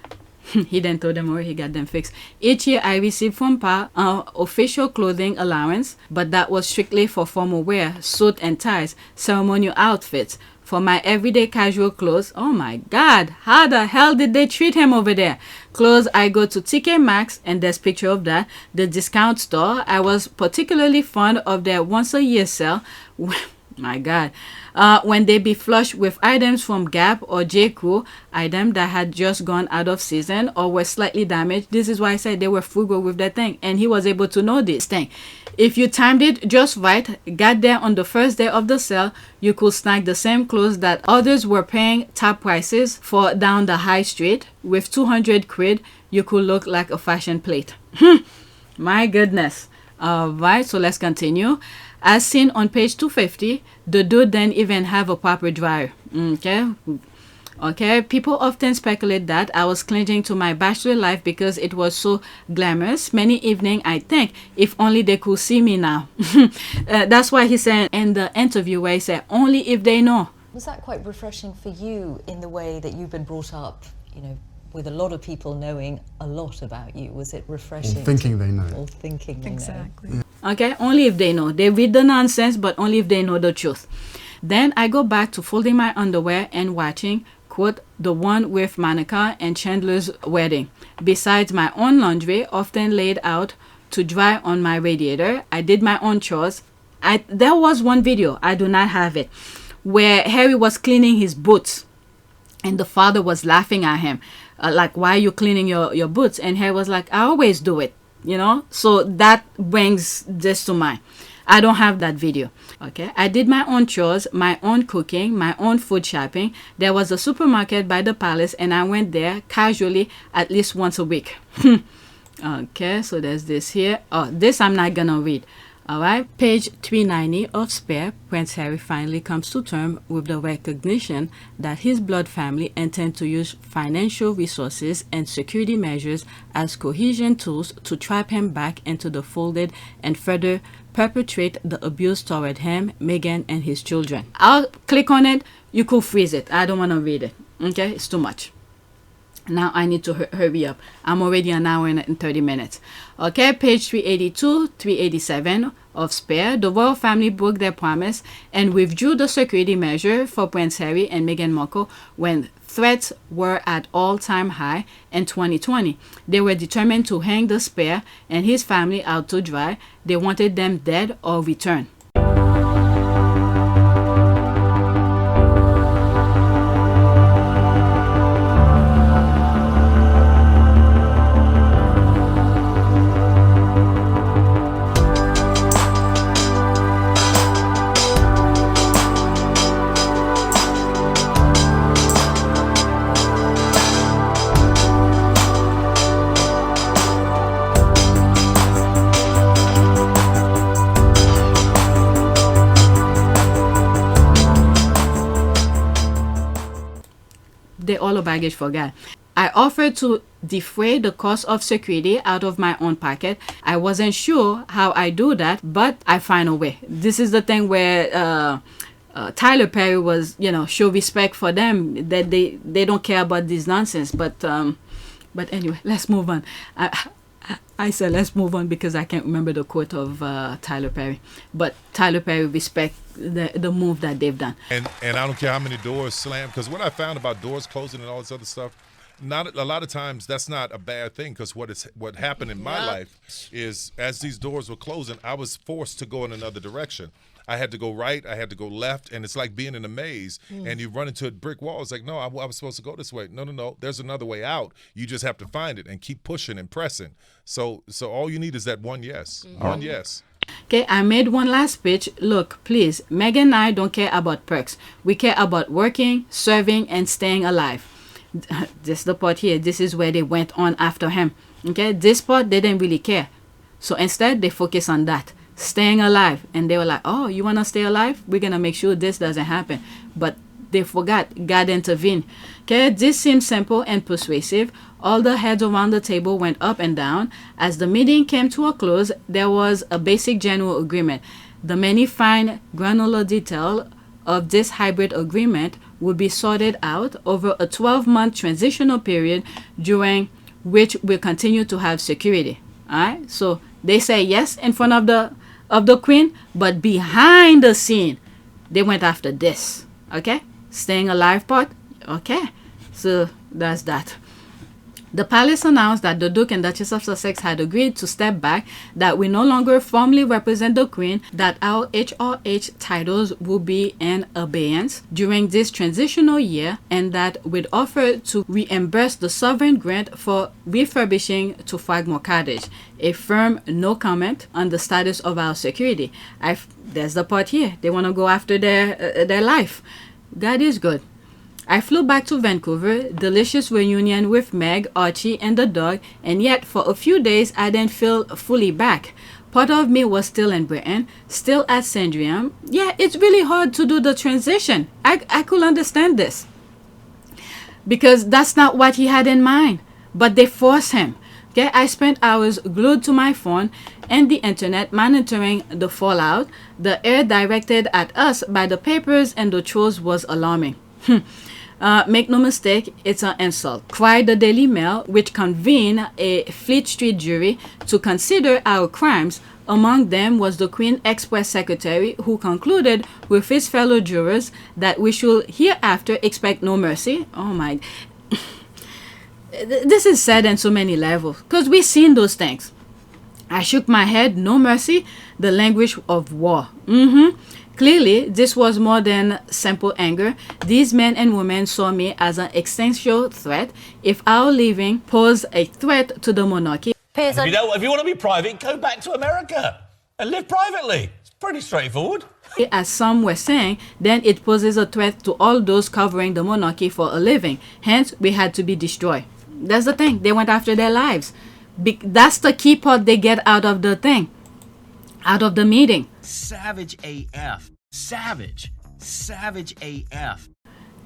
S3: He didn't tell them where he got them fixed. Each year I received from Pa an official clothing allowance, but that was strictly for formal wear, suit and ties, ceremonial outfits. For my everyday casual clothes, oh my God, how the hell did they treat him over there? Clothes, I go to TK Maxx, and there's a picture of that, the discount store. I was particularly fond of their once a year sale. My God. When they be flushed with items from Gap or J. Crew, items that had just gone out of season or were slightly damaged. This is why I said they were frugal with that thing, and he was able to know this thing. If you timed it just right, got there on the first day of the sale, you could snag the same clothes that others were paying top prices for down the high street. With 200 quid, you could look like a fashion plate. My goodness. Alright, so let's continue. As seen on page 250, the dude didn't even have a proper dryer. Okay. Okay, people often speculate that I was clinging to my bachelor life because it was so glamorous. Many evening I think, if only they could see me now. That's why he said in the interview where he said, only if they know.
S6: Was that quite refreshing for you in the way that you've been brought up, with a lot of people knowing a lot about you? Was it refreshing?
S7: Or thinking they know.
S6: Or thinking they know.
S2: Exactly.
S3: Okay, only if they know. They read the nonsense, but only if they know the truth. Then I go back to folding my underwear and watching, quote, the one with Monica and Chandler's wedding. Besides my own laundry, often laid out to dry on my radiator, I did my own chores. There was one video, I do not have it, where Harry was cleaning his boots and the father was laughing at him. Like, why are you cleaning your boots? And Harry was like, I always do it, So that brings this to mind. I don't have that video. Okay, I did my own chores, my own cooking, my own food shopping. There was a supermarket by the palace and I went there casually at least once a week. Okay, so there's this here. Oh, this I'm not gonna read. All right, page 390 of Spare, Prince Harry finally comes to terms with the recognition that his blood family intend to use financial resources and security measures as cohesion tools to trap him back into the fold and further perpetrate the abuse toward him, Meghan, and his children. I'll click on it. You could freeze it. I don't want to read it. Okay, it's too much. Now I need to hurry up. I'm already an hour and 30 minutes. Okay, page 382, 387 of Spare. The royal family broke their promise and withdrew the security measure for Prince Harry and Meghan Markle when threats were at all-time high in 2020. They were determined to hang the Spare and his family out to dry. They wanted them dead or returned. They all baggage for God. I offered to defray the cost of security out of my own pocket. I wasn't sure how I do that, but I find a way. This is the thing where Tyler Perry was, show respect for them, that they don't care about this nonsense. But anyway, let's move on. I said let's move on because I can't remember the quote of Tyler Perry. But Tyler Perry respect the move that they've done.
S14: And I don't care how many doors slam, because what I found about doors closing and all this other stuff, not a lot of times that's not a bad thing, because what happened in my life is as these doors were closing, I was forced to go in another direction. I had to go right, I had to go left, and it's like being in a maze, and you run into a brick wall. It's like, no, I was supposed to go this way. No, there's another way out. You just have to find it and keep pushing and pressing. So all you need is that one yes. One yes.
S3: Okay, I made one last pitch. Look, please, Meghan and I don't care about perks. We care about working, serving, and staying alive. This is the part here. This is where they went on after him. Okay, this part, they didn't really care. So instead, they focus on that. Staying alive. And they were like, oh, you want to stay alive? We're going to make sure this doesn't happen. But they forgot. God intervened. Okay, this seems simple and persuasive. All the heads around the table went up and down. As the meeting came to a close, there was a basic general agreement. The many fine granular detail of this hybrid agreement would be sorted out over a 12-month transitional period during which we'll continue to have security. All right, so they say yes in front of the queen, but behind the scene, they went after this. Okay, staying alive part. Okay, so that's that. The palace announced that the Duke and Duchess of Sussex had agreed to step back, that we no longer formally represent the Queen, that our HRH titles will be in abeyance during this transitional year, and that we'd offer to reimburse the sovereign grant for refurbishing to Frogmore Cottage. A firm no comment on the status of our security. There's the part here. They want to go after their life. God is good. I flew back to Vancouver, delicious reunion with Meg, Archie, and the dog, and yet for a few days I didn't feel fully back. Part of me was still in Britain, still at Sandringham. Yeah, it's really hard to do the transition. I could understand this. because that's not what he had in mind. But they forced him. Okay, I spent hours glued to my phone and the internet monitoring the fallout. The air directed at us by the papers and the trolls was alarming. Make no mistake, it's an insult, cried the Daily Mail, which convened a Fleet Street jury to consider our crimes. Among them was the Queen Express Secretary, who concluded with his fellow jurors that we should hereafter expect no mercy. Oh my... This is sad on so many levels, because we've seen those things. I shook my head. No mercy, the language of war. Clearly, this was more than simple anger. These men and women saw me as an existential threat. If our leaving posed a threat to the monarchy.
S8: If you want to be private, go back to America and live privately. It's pretty straightforward.
S3: As some were saying, then it poses a threat to all those covering the monarchy for a living. Hence, we had to be destroyed. That's the thing. They went after their lives. That's the key part they get out of the thing, out of the meeting.
S15: Savage AF. Savage. Savage AF.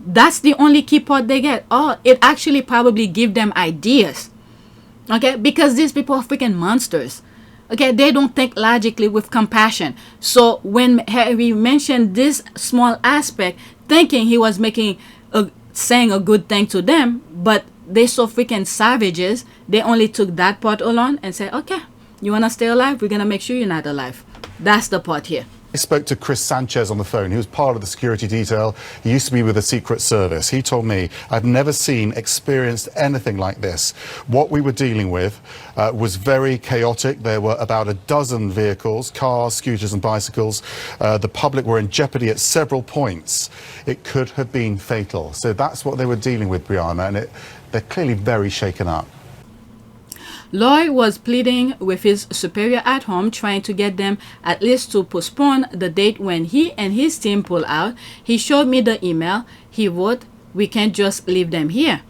S3: That's the only key part they get. Oh, it actually probably give them ideas. Okay, because these people are freaking monsters. Okay, they don't think logically with compassion. So when Harry mentioned this small aspect, thinking he was saying a good thing to them, but they so freaking savages, they only took that part alone and said, okay, you want to stay alive? We're going to make sure you're not alive. That's the part here.
S16: I spoke to Chris Sanchez on the phone. He was part of the security detail. He used to be with the Secret Service. He told me, I've never experienced anything like this. What we were dealing with was very chaotic. There were about a dozen vehicles, cars, scooters and bicycles. The public were in jeopardy at several points. It could have been fatal. So that's what they were dealing with, Brianna, and they're clearly very shaken up.
S3: Lloyd was pleading with his superior at home, trying to get them at least to postpone the date when he and his team pull out. He showed me the email. He wrote, we can't just leave them here.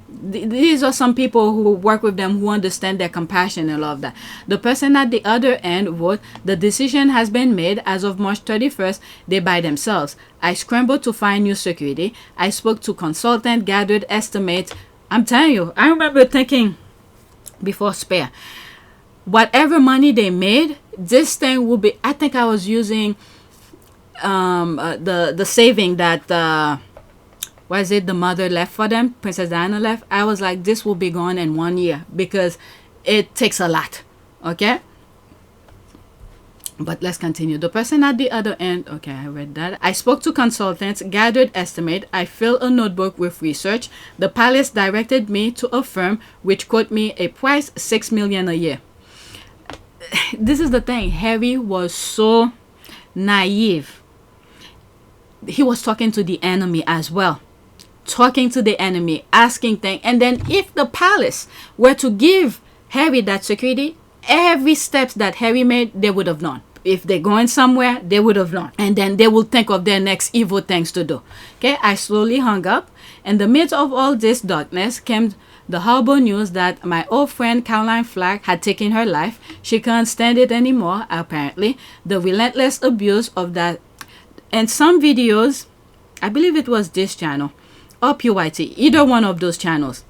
S3: These are some people who work with them, who understand their compassion and all of that. The person at the other end wrote, the decision has been made. As of March 31st, they by themselves. I scrambled to find new security. I spoke to consultant, gathered estimates. I'm telling you, I remember thinking, before spare, whatever money they made, this thing will be, I think I was using the saving that was it the mother left for them, Princess Diana left. I was like, this will be gone in 1 year, because it takes a lot. Okay, but let's continue. The person at the other end, okay, I read that. I spoke to consultants, gathered estimate. I filled a notebook with research. The palace directed me to a firm which quote me a price $6 million a year. This is the thing. Harry was so naive. He was talking to the enemy as well. Talking to the enemy, asking things. And then if the palace were to give Harry that security, every step that Harry made, they would have known. If they're going somewhere, they would have known. And then they will think of their next evil things to do. Okay, I slowly hung up. In the midst of all this darkness came the horrible news that my old friend Caroline Flack had taken her life. She can't stand it anymore, apparently. The relentless abuse of that. And some videos, I believe it was this channel, or PYT, either one of those channels,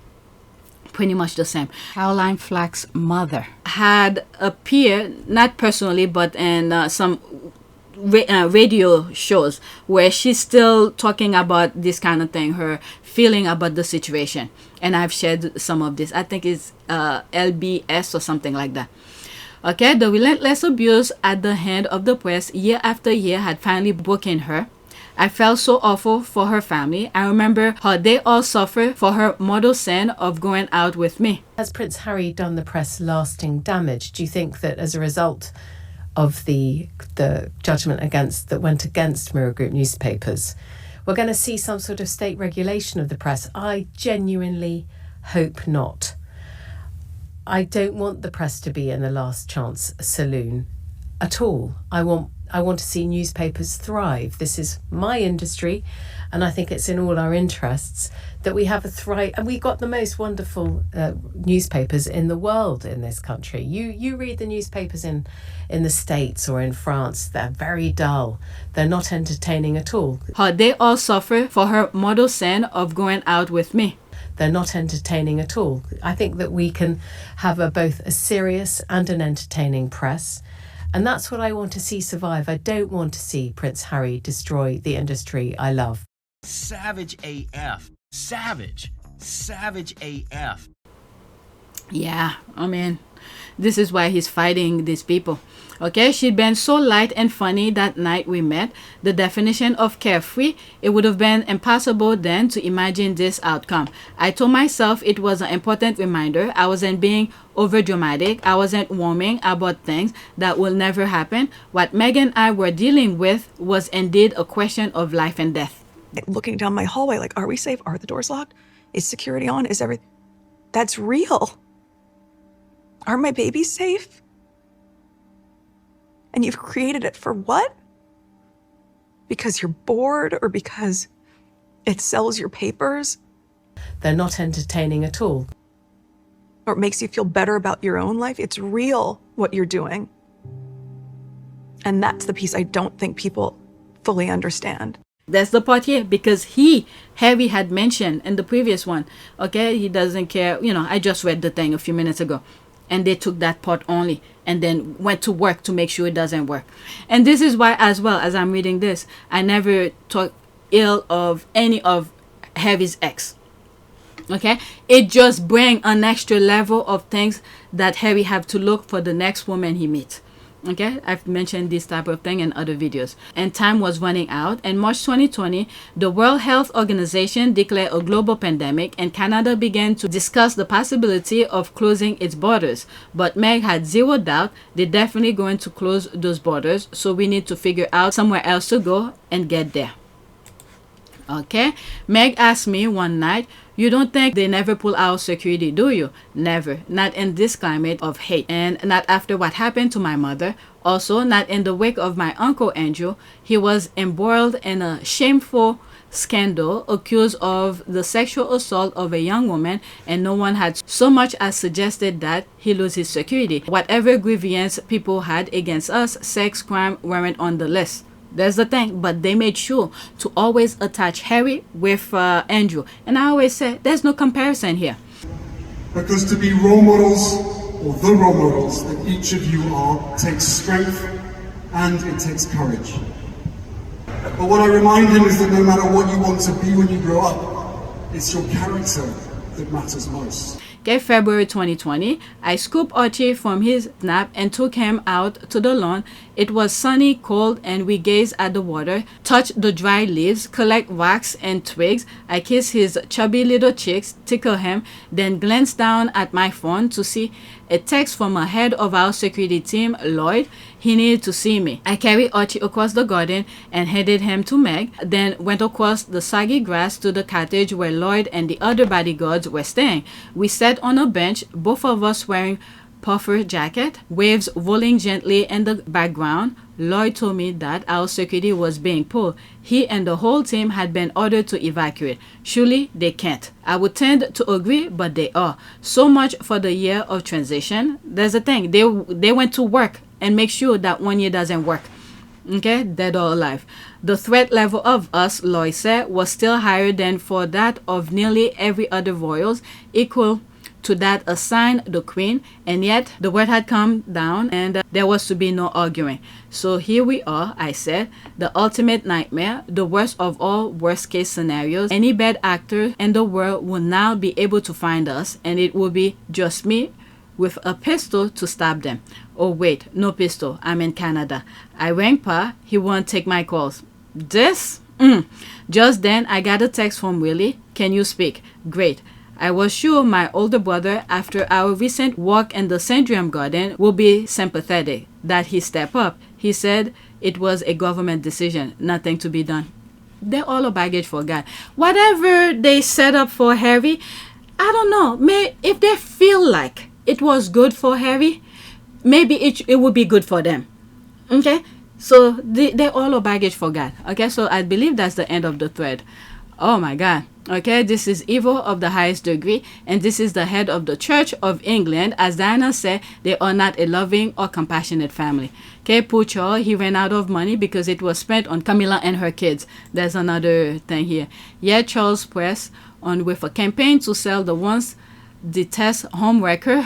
S3: pretty much the same. Caroline Flack's mother had appeared, not personally, but in some radio shows where she's still talking about this kind of thing, her feeling about the situation. And I've shared some of this. I think it's LBS or something like that. Okay, the relentless abuse at the hand of the press year after year had finally broken her. I felt so awful for her family. I remember how they all suffered for her mortal sin of going out with me.
S17: Has Prince Harry done the press lasting damage? Do you think that as a result of the judgment that went against Mirror Group newspapers, we're going to see some sort of state regulation of the press? I genuinely hope not. I don't want the press to be in the last chance saloon at all. I want to see newspapers thrive. This is my industry, and I think it's in all our interests that we have a thrive. And we've got the most wonderful newspapers in the world in this country. You read the newspapers in the States or in France, they're very dull. They're not entertaining at all.
S3: How they all suffer for her mortal sin of going out with me.
S17: They're not entertaining at all. I think that we can have both a serious and an entertaining press. And that's what I want to see survive. I don't want to see Prince Harry destroy the industry I love.
S15: Savage AF. Savage. Savage AF.
S3: Yeah, I mean, this is why he's fighting these people. Okay, she'd been so light and funny that night we met. The definition of carefree. It would have been impossible then to imagine this outcome. I told myself it was an important reminder. I wasn't being over dramatic. I wasn't warming about things that will never happen. What Meghan and I were dealing with was indeed a question of life and death.
S2: Looking down my hallway, like, are we safe? Are the doors locked? Is security on? Is everything? That's real. Are my babies safe? And you've created it for what? Because you're bored or because it sells your papers?
S17: They're not entertaining at all.
S2: Or it makes you feel better about your own life? It's real what you're doing. And that's the piece I don't think people fully understand.
S3: That's the part here, because Harry had mentioned in the previous one, okay, he doesn't care. You know, I just read the thing a few minutes ago. And they took that part only and then went to work to make sure it doesn't work. And this is why, as well, as I'm reading this, I never talk ill of any of Harry's ex. Okay? It just brings an extra level of things that Harry have to look for the next woman he meets. Okay, I've mentioned this type of thing in other videos. And time was running out. In March 2020, the World Health Organization declared a global pandemic, and Canada began to discuss the possibility of closing its borders. But Meg had zero doubt they're definitely going to close those borders, so we need to figure out somewhere else to go and get there. Okay, Meg asked me one night, you don't think they never pull out security, do you? Never. Not in this climate of hate. And not after what happened to my mother. Also, not in the wake of my uncle Andrew. He was embroiled in a shameful scandal, accused of the sexual assault of a young woman, and no one had so much as suggested that he lose his security. Whatever grievance people had against us, sex crime weren't on the list. There's the thing, but they made sure to always attach Harry with Andrew. And I always say, there's no comparison here.
S18: Because to be role models, or the role models that each of you are, takes strength and it takes courage. But what I remind him is that no matter what you want to be when you grow up, it's your character that matters most.
S3: Okay, February 2020, I scooped Archie from his nap and took him out to the lawn. It was sunny, cold, and we gazed at the water, touched the dry leaves, collect wax and twigs. I kissed his chubby little cheeks, tickled him, then glanced down at my phone to see a text from a head of our security team, Lloyd. He needed to see me. I carried Archie across the garden and headed him to Meg, then went across the soggy grass to the cottage where Lloyd and the other bodyguards were staying. We sat on a bench, both of us wearing puffer jacket, waves rolling gently in the background. Lloyd told me that our security was being pulled. He and the whole team had been ordered to evacuate. Surely they can't. I would tend to agree, but they are. So much for the year of transition. There's a thing. They went to work and make sure that 1 year doesn't work. Okay, dead or alive. The threat level of us, Lloyd said, was still higher than for that of nearly every other royals, equal to that assigned the Queen, and yet the word had come down and there was to be no arguing. So here we are, I said, the ultimate nightmare, the worst of all worst case scenarios. Any bad actor in the world will now be able to find us, and it will be just me with a pistol to stab them. Oh wait, no pistol, I'm in Canada. I rang Pa, he won't take my calls. This? Just then I got a text from Willie. Can you speak? Great. I was sure my older brother, after our recent walk in the Sandrium Garden, will be sympathetic, that he step up. He said it was a government decision, nothing to be done. They're all a baggage for God. Whatever they set up for Harry, I don't know. If they feel like it was good for Harry, maybe it would be good for them. Okay? So they're all a baggage for God. Okay? So I believe that's the end of the thread. Oh my God. Okay, this is evil of the highest degree, and this is the head of the Church of England. As Diana said, they are not a loving or compassionate family. Okay, poor Charles, he ran out of money because it was spent on Camilla and her kids. There's another thing here. Yet Charles pressed on with a campaign to sell the once detested homewrecker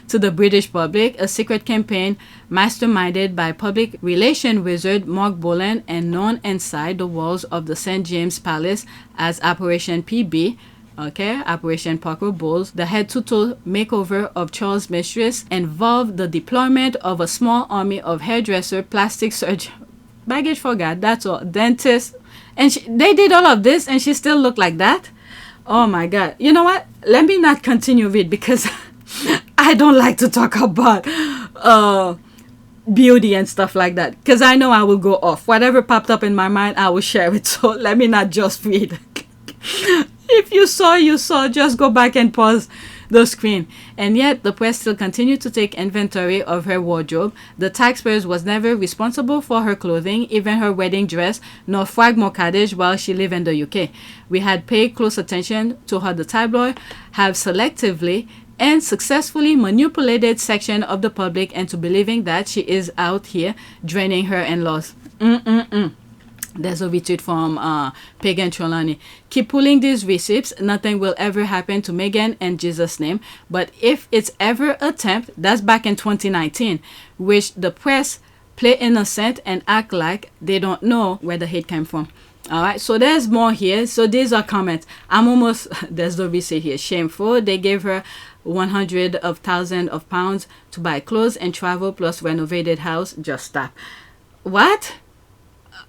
S3: to the British public, a secret campaign masterminded by public relation wizard Mark Bolan and known inside the walls of the St. James Palace as Operation PB, okay, Operation Parker Bowles. The head-to-toe makeover of Charles' mistress involved the deployment of a small army of hairdresser, plastic surgeon, baggage forgot, that's all, dentist, and they did all of this and she still looked like that. Oh my God. You know what? Let me not continue with because I don't like to talk about beauty and stuff like that because I know I will go off. Whatever popped up in my mind, I will share it. So let me not just read. If you saw, you saw. Just go back and pause the screen. And yet the press still continued to take inventory of her wardrobe. The taxpayers was never responsible for her clothing, even her wedding dress, nor Fragmore while she lived in the UK. We had paid close attention to how the tabloid have selectively and successfully manipulated section of the public into believing that she is out here draining her in-laws. There's a retweet from Pagan Trelawney. Keep pulling these receipts. Nothing will ever happen to Meghan in Jesus' name. But if it's ever attempt, that's back in 2019, which the press play innocent and act like they don't know where the hate came from. All right, so there's more here. So these are comments. I'm almost, there's the receipt here. Shameful. They gave her 100,000 of pounds to buy clothes and travel plus renovated house. Just stop. What?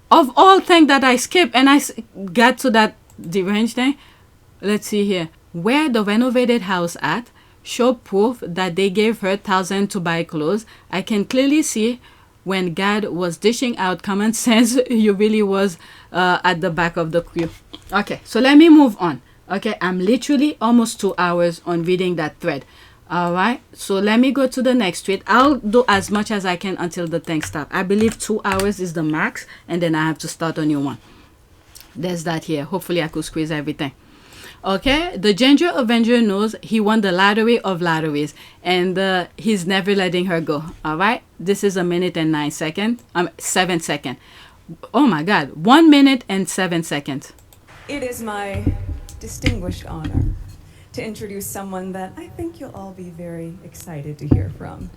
S3: Of all things that I skipped and I got to that deranged thing. Let's see here. Where the renovated house at show proof that they gave her 1,000 to buy clothes. I can clearly see when God was dishing out common sense, you really was at the back of the queue. Okay, so let me move on. Okay, I'm literally almost 2 hours on reading that thread. All right, so let me go to the next tweet. I'll do as much as I can until the thing stops. I believe 2 hours is the max, and then I have to start a new one. There's that here. Hopefully I could squeeze everything. Okay, the ginger avenger knows he won the lottery of lotteries, and he's never letting her go. All right, this is 1 minute and 9 seconds. 7 seconds. Oh my God, 1 minute and 7 seconds.
S2: It is my distinguished honor to introduce someone that I think you'll all be very excited to hear from.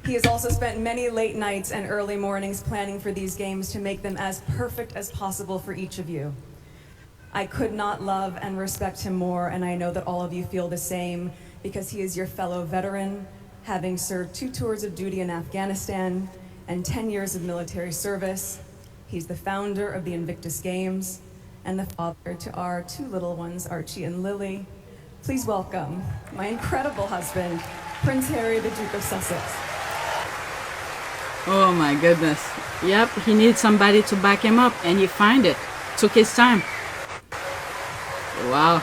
S2: He has also spent many late nights and early mornings planning for these games to make them as perfect as possible for each of you. I could not love and respect him more, and I know that all of you feel the same because he is your fellow veteran, having served 2 tours of duty in Afghanistan and 10 years of military service. He's the founder of the Invictus Games and the father to our 2 little ones, Archie and Lily. Please welcome my incredible husband, Prince Harry, the Duke of Sussex.
S3: Oh my goodness. Yep, he needs somebody to back him up, and he find it. Took his time. Wow.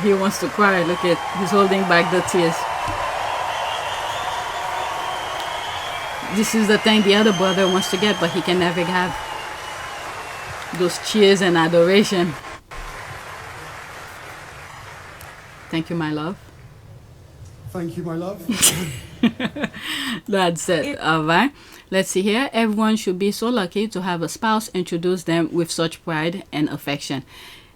S3: He wants to cry. Look at, he's holding back the tears. This is the thing the other brother wants to get, but he can never have. Those cheers and adoration. Thank you, my love.
S18: Thank you, my love.
S3: That's it. All right. Let's see here. Everyone should be so lucky to have a spouse introduce them with such pride and affection.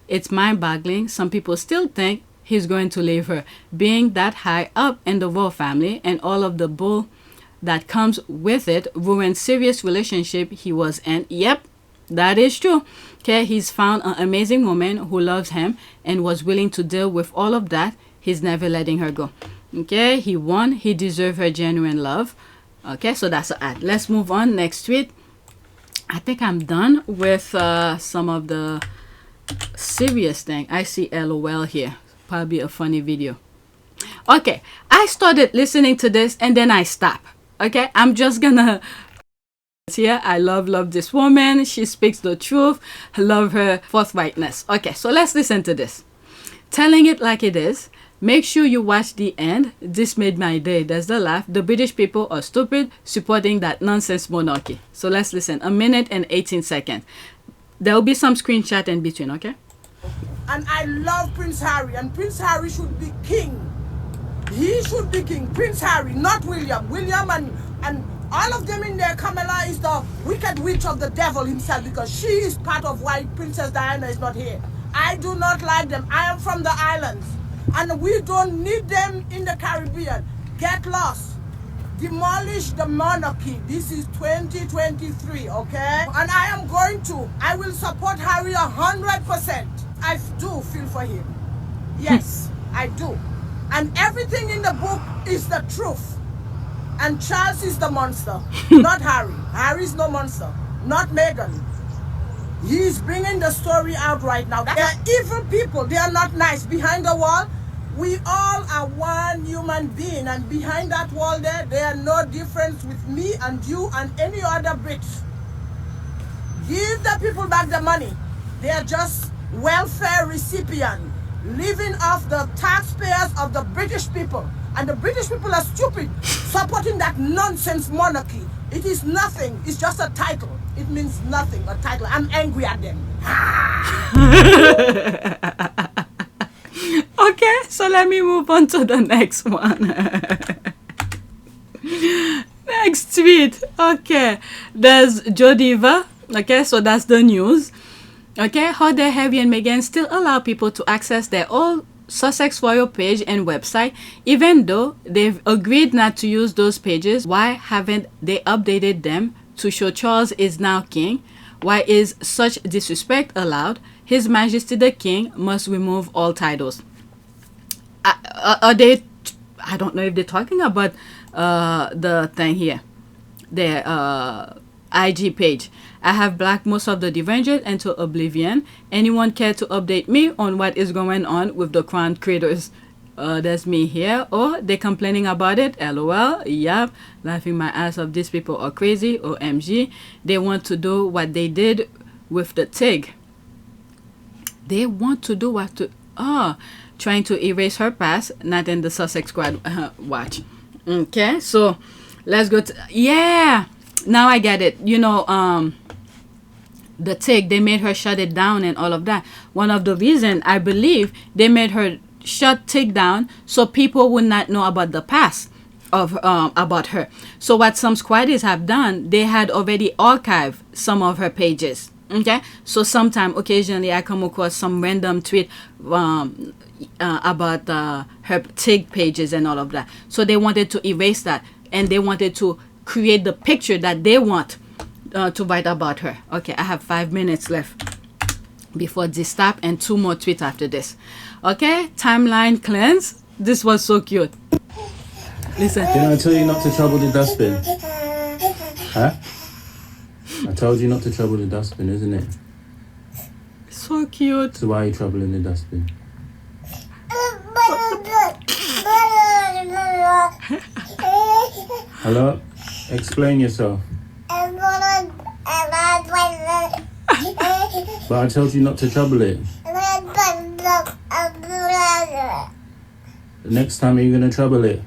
S3: It's mind-boggling. Some people still think he's going to leave her, being that high up in the royal family, and all of the bull that comes with it ruined serious relationship he was in. Yep, that is true. Okay, he's found an amazing woman who loves him and was willing to deal with all of that. He's never letting her go. Okay, he won. He deserved her genuine love. Okay, so that's an ad. Let's move on. Next tweet. I think I'm done with some of the serious thing. I see LOL here. Probably a funny video. Okay, I started listening to this and then I stopped. Okay, I'm just gonna here. I love this woman. She speaks the truth. I love her forthrightness. Okay, so let's listen to this. Telling it like it is. Make sure you watch the end. This made my day. There's the laugh. The British people are stupid supporting that nonsense monarchy. So let's listen. 1 minute and 18 seconds. There will be some screenshot in between, okay?
S19: And I love Prince Harry, and Prince Harry should be king. He should be king. Prince Harry, not William. William and all of them in there, Camilla is the wicked witch of the devil himself, because she is part of why Princess Diana is not here. I do not like them. I am from the islands, and we don't need them in the Caribbean. Get lost. Demolish the monarchy. This is 2023, okay? And I will support Harry 100%. I do feel for him. Yes, I do. And everything in the book is the truth. And Charles is the monster, not Harry. Harry is no monster, not Meghan. He's bringing the story out right now. They are evil people. They are not nice. Behind the wall, we all are one human being. And behind that wall there are no difference with me and you and any other Brits. Give the people back the money. They are just welfare recipients, living off the taxpayers of the British people. And the British people are stupid, supporting that nonsense monarchy. It is nothing. It's just a title. It means nothing, a title. I'm angry at them.
S3: Okay, so let me move on to the next one. Next tweet. Okay, there's Jodiva. Okay, so that's the news. Okay, how dare Harry and Meghan still allow people to access their old SussexRoyal page and website, even though they've agreed not to use those pages? Why haven't they updated them to show Charles is now king? Why is such disrespect allowed? His Majesty the King must remove all titles. Are they? I don't know if they're talking about the thing here, their IG page. I have blocked most of the Avenger into oblivion. Anyone care to update me on what is going on with the crown creators? There's me here. Oh, they're complaining about it. LOL. Yep. Laughing my ass off. These people are crazy. OMG. They want to do what they did with the Tig. They want to do what to... trying to erase her past. Not in the Sussex squad. Watch. Okay. So, let's go to... Yeah. Now I get it. You know, the Tig, they made her shut it down and all of that. One of the reasons, I believe, they made her shut Tig down so people would not know about the past of about her. So what some squaddies have done, they had already archived some of her pages. Okay, so sometime occasionally I come across some random tweet about her Tig pages and all of that. So they wanted to erase that, and they wanted to create the picture that they want to write about her. Okay, I have 5 minutes left before this stop, and 2 more tweets after this. Okay, timeline cleanse. This was so cute. Listen.
S20: Didn't I tell you not to trouble the dustbin? Huh? I told you not to trouble the dustbin, isn't it?
S3: So cute.
S20: So why are you troubling the dustbin? Hello? Explain yourself. But I told you not to trouble it. The next time, are you going to trouble it?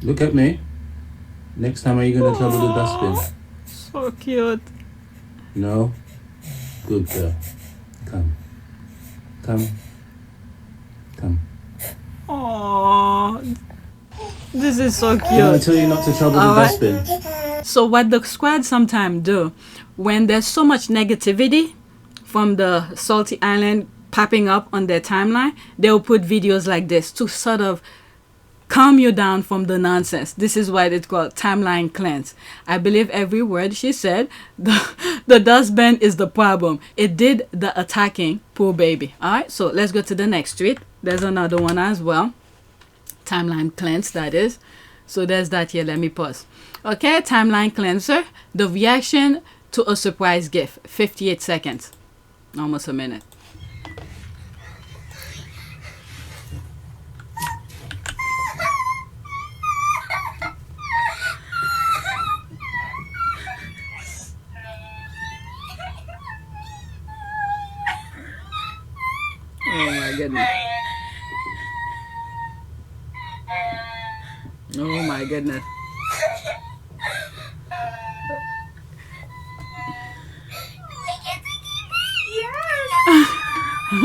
S20: Look at me. Next time, are you going to trouble the dustbin?
S3: So cute.
S20: No? Good girl. Come. Come. Come.
S3: Aww. This is so cute.
S20: I tell you not to trouble the dustbin.
S3: So what the squad sometimes do, when there's so much negativity from the Salty Island popping up on their timeline, they'll put videos like this to sort of calm you down from the nonsense. This is why it's called timeline cleanse. I believe every word she said. The dustbin is the problem. It did the attacking, poor baby. All right, so let's go to the next tweet. There's another one as well. Timeline cleanse, that is. So there's that here. Let me pause. Okay, timeline cleanser. The reaction to a surprise gift. 58 seconds. Almost a minute. Oh my goodness. Oh my goodness. Are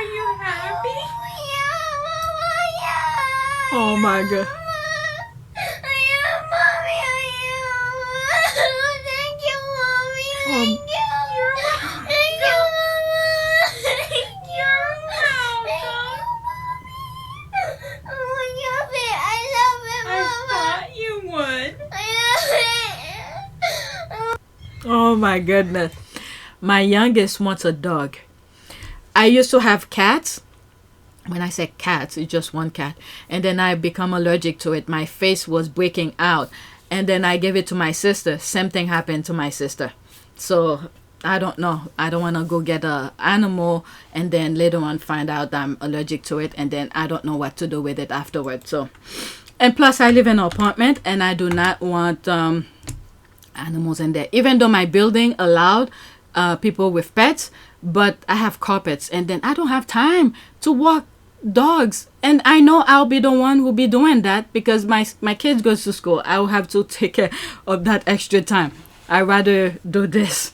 S3: you happy? Oh my God. Oh my goodness. My youngest wants a dog. I used to have cats. When I say cats, it's just one cat. And then I become allergic to it. My face was breaking out. And then I gave it to my sister. Same thing happened to my sister. So I don't know. I don't want to go get an animal and then later on find out I'm allergic to it. And then I don't know what to do with it afterwards. So, and plus I live in an apartment and I do not want animals in there. Even though my building allowed people with pets, but I have carpets and then I don't have time to walk dogs. And I know I'll be the one who'll be doing that because my kids goes to school. I'll have to take care of that extra time. I'd rather do this.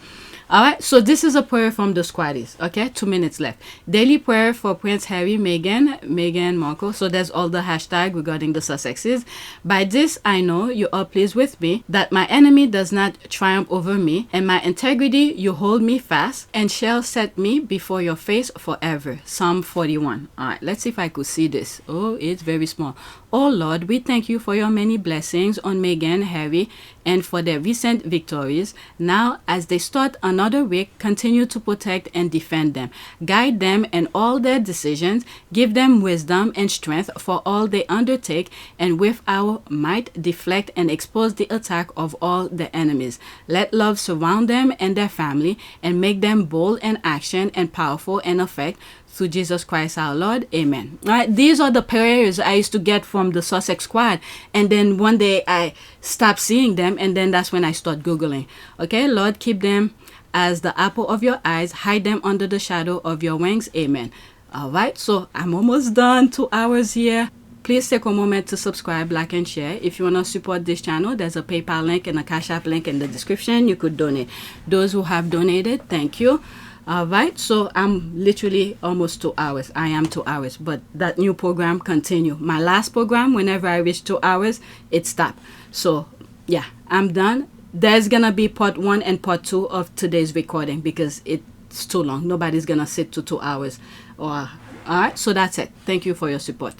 S3: All right, so this is a prayer from the squaddies. Okay, 2 minutes left. Daily prayer for Prince Harry, Meghan Markle. So there's all the hashtag regarding the Sussexes. By this, I know you are pleased with me, that my enemy does not triumph over me, and my integrity you hold me fast, and shall set me before your face forever. Psalm 41. All right, let's see if I could see this. Oh, it's very small. Oh Lord, we thank you for your many blessings on Meghan, Harry, and for their recent victories. Now, as they start another week, continue to protect and defend them. Guide them in all their decisions. Give them wisdom and strength for all they undertake, and with our might deflect and expose the attack of all the enemies. Let love surround them and their family, and make them bold in action and powerful in effect. Through Jesus Christ our Lord. Amen. All right, these are the prayers I used to get from the Sussex squad. And then one day I stopped seeing them, and then that's when I start Googling. Okay, Lord, keep them as the apple of your eyes. Hide them under the shadow of your wings. Amen. All right, so I'm almost done. 2 hours here. Please take a moment to subscribe, like, and share. If you want to support this channel, there's a PayPal link and a Cash App link in the description. You could donate. Those who have donated, thank you. All right, so I'm literally almost 2 hours. I am 2 hours, but that new program continue. My last program, whenever I reach 2 hours, it stopped. So yeah, I'm done. There's gonna be part 1 and part 2 of today's recording because it's too long. Nobody's gonna sit to 2 hours. All right, so that's it. Thank you for your support.